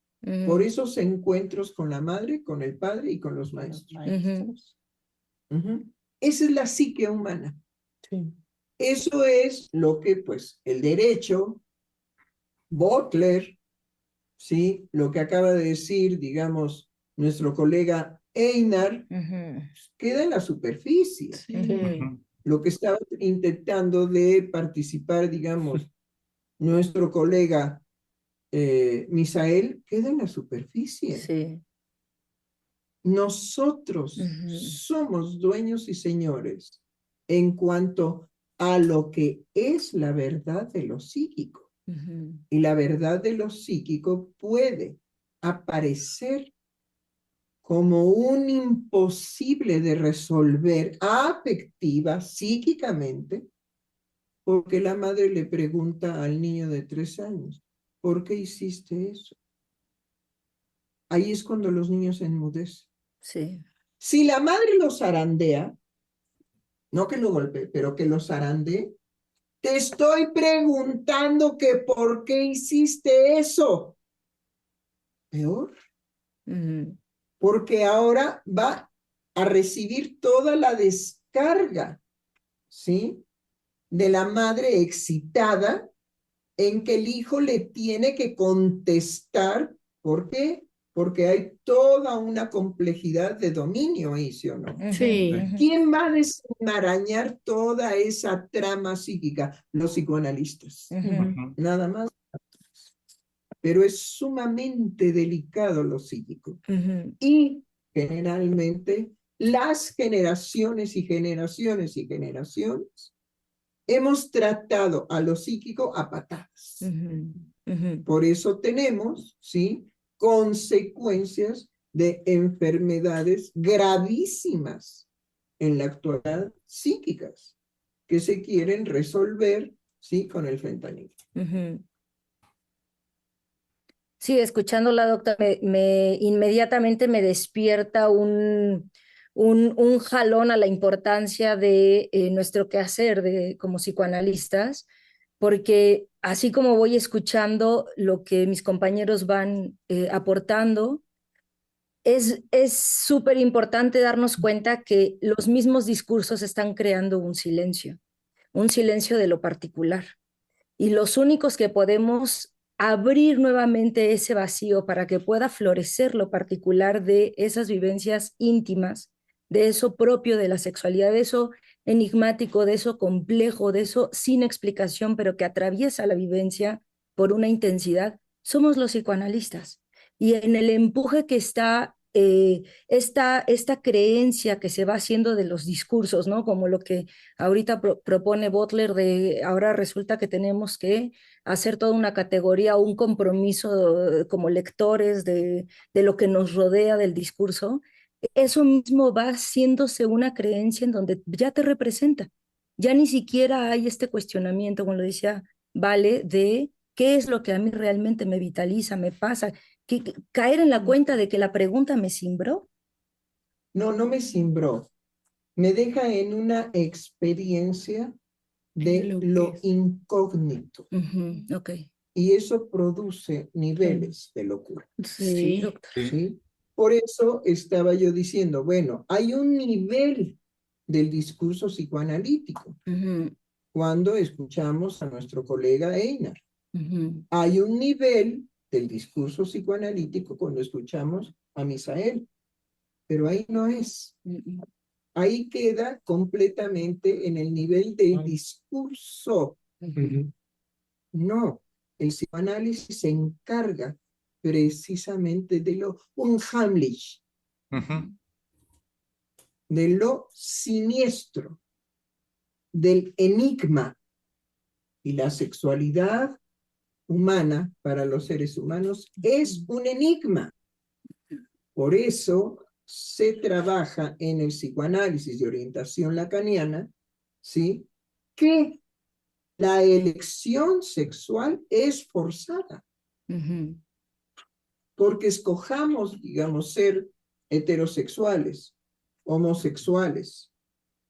por esos encuentros con la madre, con el padre y con los maestros. Esa es la psique humana. Sí. Eso es lo que, pues, el derecho, Butler, ¿sí? Lo que acaba de decir, digamos, nuestro colega Einar, queda en la superficie. Lo que estaba intentando de participar, digamos, nuestro colega Misael, queda en la superficie. Sí. Nosotros somos dueños y señores en cuanto a lo que es la verdad de lo psíquico. Y la verdad de lo psíquico puede aparecer como un imposible de resolver afectiva, psíquicamente, porque la madre le pregunta al niño de 3 años, ¿por qué hiciste eso? Ahí es cuando los niños se enmudecen. Sí. Si la madre los zarandea, no que lo golpee, pero que los zarandee, te estoy preguntando que por qué hiciste eso. Peor. Porque ahora va a recibir toda la descarga, ¿sí? De la madre excitada en que el hijo le tiene que contestar. ¿Por qué? Porque hay toda una complejidad de dominio ahí, ¿sí o no? Sí. ¿Quién va a desenmarañar toda esa trama psíquica? Los psicoanalistas. Nada más. Pero es sumamente delicado lo psíquico. Y generalmente las generaciones y generaciones y generaciones hemos tratado a lo psíquico a patadas. Por eso tenemos, ¿sí?, consecuencias de enfermedades gravísimas en la actualidad psíquicas que se quieren resolver, ¿sí?, con el fentanilo. Sí, escuchando la doctora, inmediatamente me despierta un jalón a la importancia de nuestro quehacer como psicoanalistas, porque así como voy escuchando lo que mis compañeros van aportando, es súper importante darnos cuenta que los mismos discursos están creando un silencio de lo particular. Y los únicos que podemos abrir nuevamente ese vacío para que pueda florecer lo particular de esas vivencias íntimas, de eso propio de la sexualidad, de eso enigmático, de eso complejo, de eso sin explicación, pero que atraviesa la vivencia por una intensidad, somos los psicoanalistas. Y en el empuje que está esta creencia que se va haciendo de los discursos, ¿no? Como lo que ahorita propone Butler de ahora resulta que tenemos que hacer toda una categoría, un compromiso como lectores de lo que nos rodea del discurso. Eso mismo va haciéndose una creencia en donde ya te representa. Ya ni siquiera hay este cuestionamiento, como lo decía Vale, de qué es lo que a mí realmente me vitaliza, me pasa. Caer en la cuenta de que la pregunta me cimbró. No, no me cimbró. Me deja en una experiencia de lo incógnito. Okay. Y eso produce niveles de locura. Sí, doctor. ¿Sí? Por eso estaba yo diciendo, bueno, hay un nivel del discurso psicoanalítico cuando escuchamos a nuestro colega Einar. Hay un nivel del discurso psicoanalítico cuando escuchamos a Misael, pero ahí no es. Ahí queda completamente en el nivel del discurso. No, el psicoanálisis se encarga precisamente de lo unheimlich, de lo siniestro, del enigma. Y la sexualidad humana para los seres humanos es un enigma. Por eso se trabaja en el psicoanálisis de orientación lacaniana, ¿sí? Que la elección sexual es forzada. Porque escojamos, digamos, ser heterosexuales, homosexuales,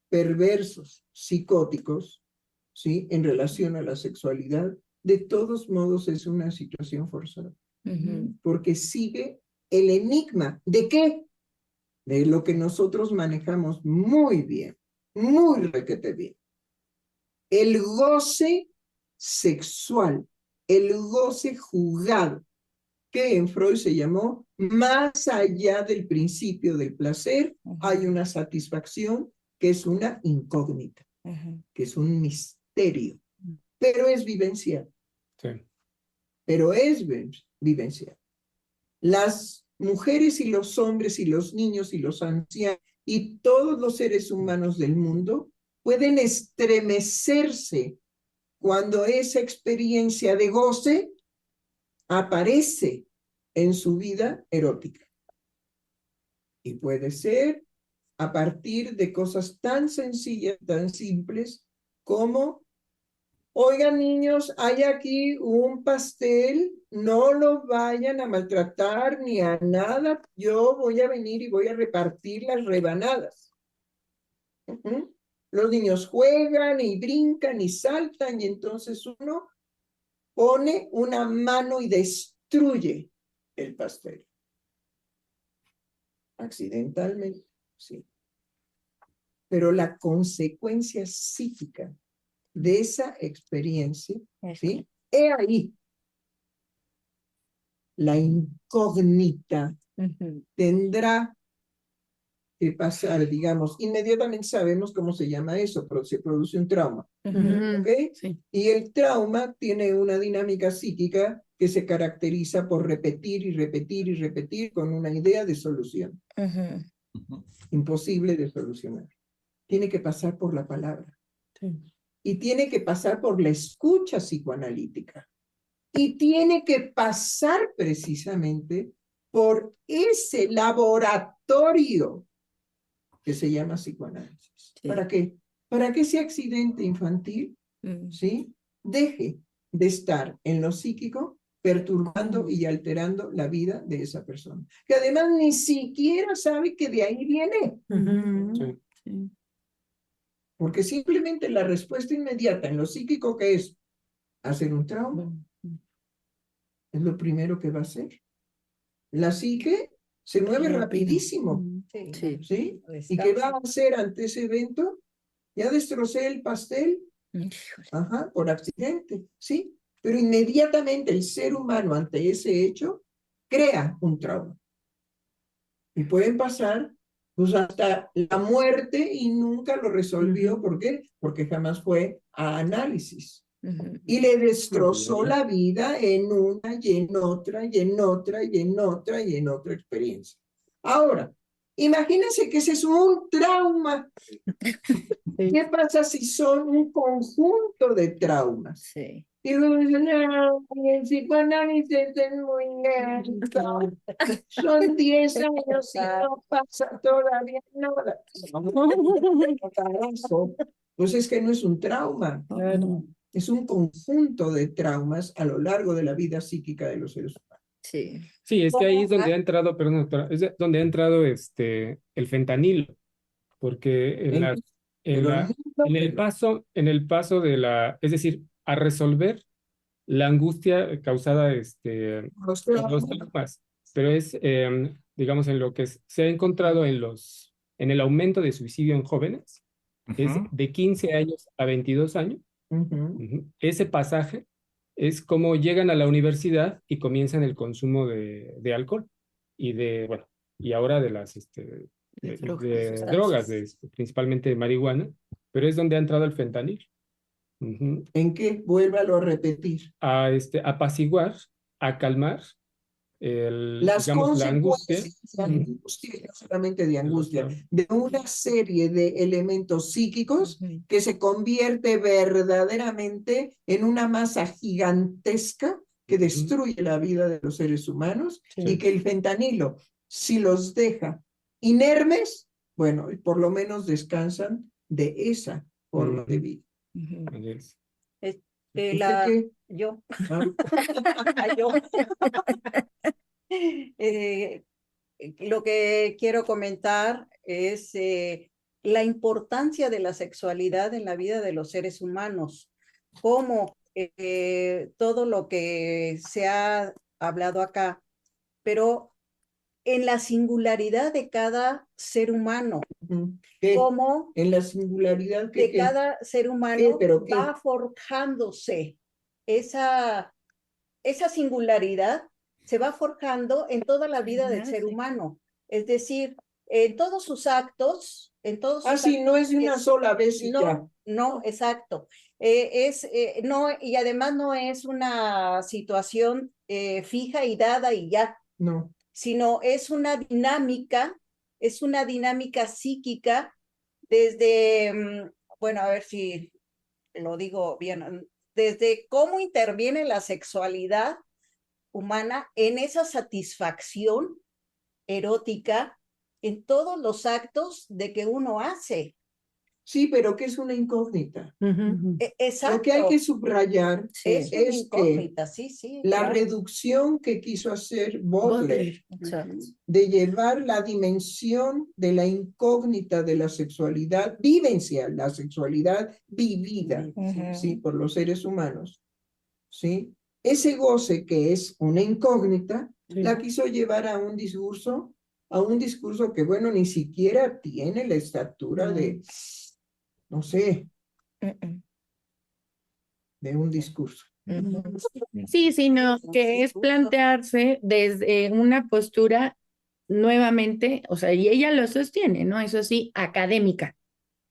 perversos, psicóticos, ¿sí? En relación a la sexualidad, de todos modos es una situación forzada. Porque sigue el enigma. ¿De qué? De lo que nosotros manejamos muy bien, muy requete bien. El goce sexual, el goce jugado, que en Freud se llamó más allá del principio del placer, hay una satisfacción que es una incógnita, que es un misterio, pero es vivencial. Sí. Pero es vivencial. Las mujeres y los hombres y los niños y los ancianos y todos los seres humanos del mundo pueden estremecerse cuando esa experiencia de goce aparece en su vida erótica. Y puede ser a partir de cosas tan sencillas, tan simples como: oigan, niños, hay aquí un pastel, no lo vayan a maltratar ni a nada, yo voy a venir y voy a repartir las rebanadas. Los niños juegan y brincan y saltan, y entonces uno pone una mano y destruye el pastel. Accidentalmente, sí. Pero la consecuencia psíquica de esa experiencia, ¿sí? He ahí la incógnita. Tendrá que pasar, digamos, inmediatamente sabemos cómo se llama eso, pero se produce un trauma. ¿Ok? Sí. Y el trauma tiene una dinámica psíquica que se caracteriza por repetir y repetir y repetir con una idea de solución. Imposible de solucionar. Tiene que pasar por la palabra. Y tiene que pasar por la escucha psicoanalítica. Y tiene que pasar precisamente por ese laboratorio que se llama psicoanálisis. Sí. ¿Para qué? Para que ese accidente infantil, ¿sí? Deje de estar en lo psíquico perturbando y alterando la vida de esa persona. Que además ni siquiera sabe que de ahí viene. Sí. Porque simplemente la respuesta inmediata en lo psíquico, que es hacer un trauma, es lo primero que va a hacer. La psique se mueve rapidísimo, Sí. ¿sí? ¿Y qué va a hacer ante ese evento? Ya destrocé el pastel, ajá, por accidente, ¿sí? Pero inmediatamente el ser humano ante ese hecho crea un trauma. Y pueden pasar pues hasta la muerte y nunca lo resolvió. ¿Por qué? Porque jamás fue a análisis. Y le destrozó la vida en una y en otra y en otra y en otra y en otra experiencia. Ahora, imagínense que ese es un trauma. ¿Qué pasa si son un conjunto de traumas? Sí. Y luego dicen, no, el psicoanálisis es muy lento. Son 10 años y no pasa todavía nada. Carajo. Pues es que no es un trauma. Es un conjunto de traumas a lo largo de la vida psíquica de los seres humanos. Sí. Sí, es que ahí es donde ha entrado, perdón, doctora, donde ha entrado el fentanilo, porque en el paso de es decir, a resolver la angustia causada Los por los traumas. traumas, pero es, digamos, en lo que se ha encontrado en el aumento de suicidio en jóvenes, es de 15 años a 22 años. Ese pasaje es como llegan a la universidad y comienzan el consumo de alcohol bueno, y ahora de las de drogas, principalmente de marihuana, pero es donde ha entrado el fentanil. ¿En qué? Vuélvalo a repetir. A apaciguar, a calmar Las digamos, la angustia. consecuencias de angustia, no solamente de angustia, de una serie de elementos psíquicos que se convierte verdaderamente en una masa gigantesca que destruye la vida de los seres humanos y que el fentanilo, si los deja inermes, bueno, por lo menos descansan de esa forma de vida. Así es. ¿Usted qué? Yo. Ah. Yo. Lo que quiero comentar es la importancia de la sexualidad en la vida de los seres humanos, como todo lo que se ha hablado acá, pero en la singularidad de cada ser humano, como en la singularidad de cada ser humano ¿Pero qué? va forjándose esa singularidad, se va forjando en toda la vida del ser humano, es decir, en todos sus actos, sí, no es de una sola vez y ya. No, exacto. No, y además no es una situación fija y dada y ya. No. Sino es una dinámica psíquica desde, bueno, a ver si lo digo bien, desde cómo interviene la sexualidad humana en esa satisfacción erótica en todos los actos de que uno hace. Sí, pero que es una incógnita. Exacto. Lo que hay que subrayar es una incógnita, que la reducción que quiso hacer Butler de llevar la dimensión de la incógnita de la sexualidad vivencial, la sexualidad vivida, ¿sí? Por los seres humanos, ¿sí? Ese goce que es una incógnita, la quiso llevar a un discurso que, bueno, ni siquiera tiene la estatura de, no sé, de un discurso. Sí, sino que es plantearse desde una postura nuevamente, o sea, y ella lo sostiene, ¿no? Eso sí, académica,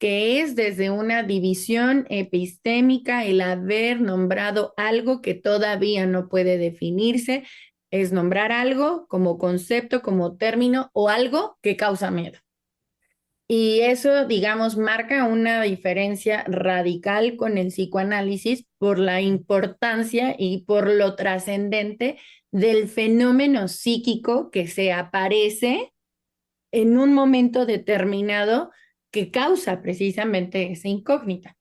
que es desde una división epistémica el haber nombrado algo que todavía no puede definirse, es nombrar algo como concepto, como término o algo que causa miedo. Y eso, digamos, marca una diferencia radical con el psicoanálisis por la importancia y por lo trascendente del fenómeno psíquico que se aparece en un momento determinado que causa precisamente esa incógnita.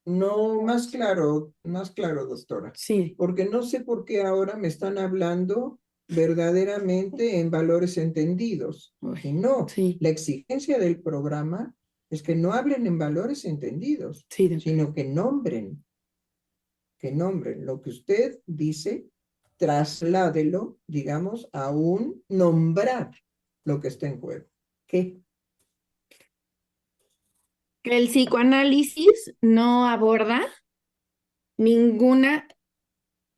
No, más claro, doctora. Sí. Porque no sé por qué ahora me están hablando verdaderamente en valores entendidos. Y no, la exigencia del programa es que no hablen en valores entendidos, sino que nombren lo que usted dice, trasládelo, digamos, a un nombrar lo que está en juego. ¿Qué? Que el psicoanálisis no aborda ninguna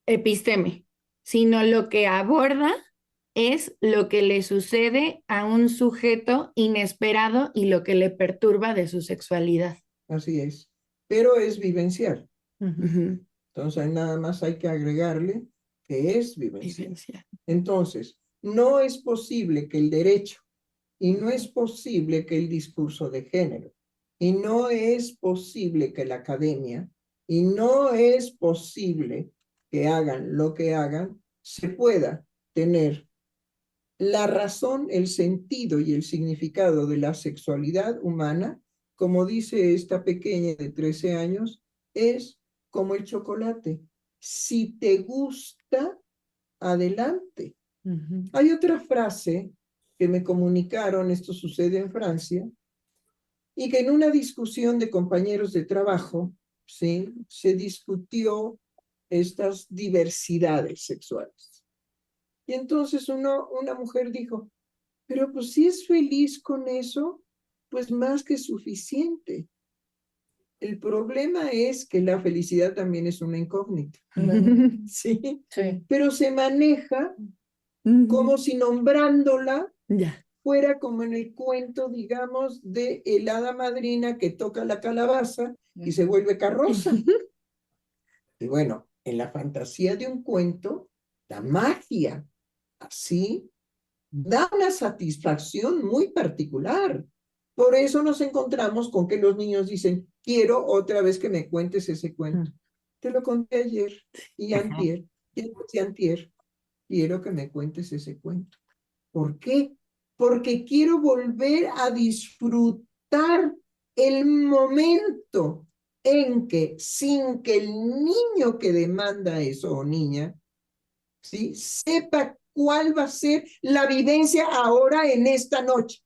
episteme, sino lo que aborda es lo que le sucede a un sujeto inesperado y lo que le perturba de su sexualidad. Así es, pero es vivencial. Entonces nada más hay que agregarle que es vivencial. Entonces, no es posible que el derecho y no es posible que el discurso de género y no es posible que la academia y no es posible que hagan lo que hagan, se pueda tener la razón, el sentido y el significado de la sexualidad humana, como dice esta pequeña de 13 años, es como el chocolate. Si te gusta, adelante. Hay otra frase que me comunicaron, esto sucede en Francia, y que en una discusión de compañeros de trabajo, ¿sí?, se discutió estas diversidades sexuales. Y entonces una mujer dijo, pero pues si es feliz con eso, pues más que suficiente. El problema es que la felicidad también es una incógnita. ¿Sí? Pero se maneja como si nombrándola fuera como en el cuento, digamos, de el hada madrina que toca la calabaza y se vuelve carroza. Y bueno, en la fantasía de un cuento La magia, así, da una satisfacción muy particular. Por eso nos encontramos con que los niños dicen, quiero otra vez que me cuentes ese cuento. Te lo conté ayer y antier, y antier. Quiero que me cuentes ese cuento. ¿Por qué? Porque quiero volver a disfrutar el momento en que, sin que el niño que demanda eso o niña, ¿sí?, sepa cuál va a ser la vivencia ahora en esta noche.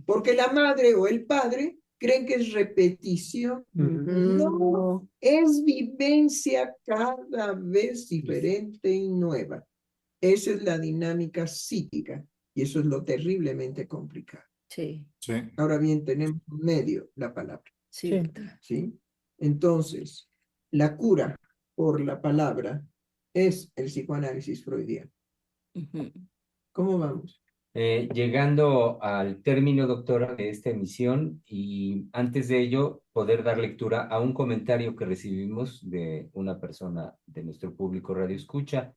Porque la madre o el padre creen que es repetición. No, es vivencia cada vez diferente y nueva. Esa es la dinámica psíquica y eso es lo terriblemente complicado. Sí. Sí. Ahora bien, tenemos un medio, la palabra. Sí. ¿Sí? Entonces, la cura por la palabra es el psicoanálisis freudiano. ¿Cómo vamos? Llegando al término, doctora, de esta emisión, y antes de ello, poder dar lectura a un comentario que recibimos de una persona de nuestro público Radio Escucha,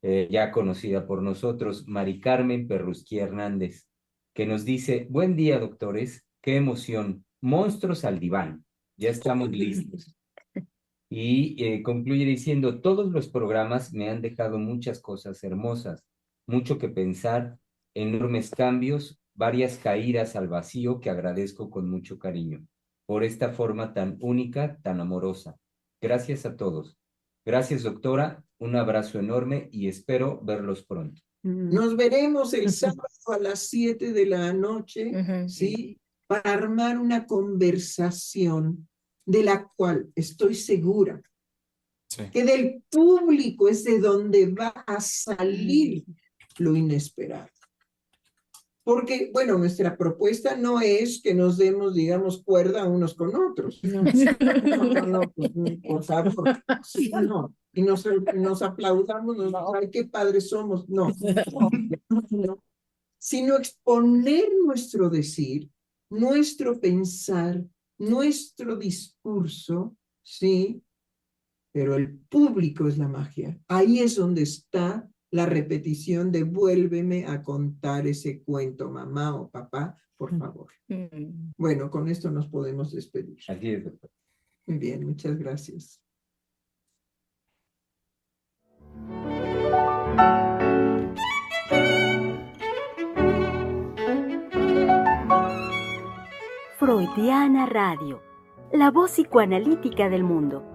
ya conocida por nosotros, Mari Carmen Perrusquí Hernández, que nos dice: buen día, doctores, qué emoción, monstruos al diván, ya estamos listos. Y concluye diciendo: todos los programas me han dejado muchas cosas hermosas, mucho que pensar, enormes cambios, varias caídas al vacío que agradezco con mucho cariño, por esta forma tan única, tan amorosa. Gracias a todos. Gracias, doctora, un abrazo enorme y espero verlos pronto. Nos veremos el sábado a las 7 de la noche, ¿sí?, para armar una conversación de la cual estoy segura que del público es de donde va a salir lo inesperado. Porque, bueno, nuestra propuesta no es que nos demos, digamos, cuerda unos con otros. No, pues, por favor. Sí, no. Y nos aplaudamos, ay, qué padres somos. No. Sino exponer nuestro decir, nuestro pensar, nuestro discurso, ¿sí? Pero el público es la magia. Ahí es donde está la repetición de vuélveme a contar ese cuento, mamá o papá, por favor. Bueno, con esto nos podemos despedir. Así es, doctor. Muy bien, muchas gracias. Freudiana Radio, la voz psicoanalítica del mundo.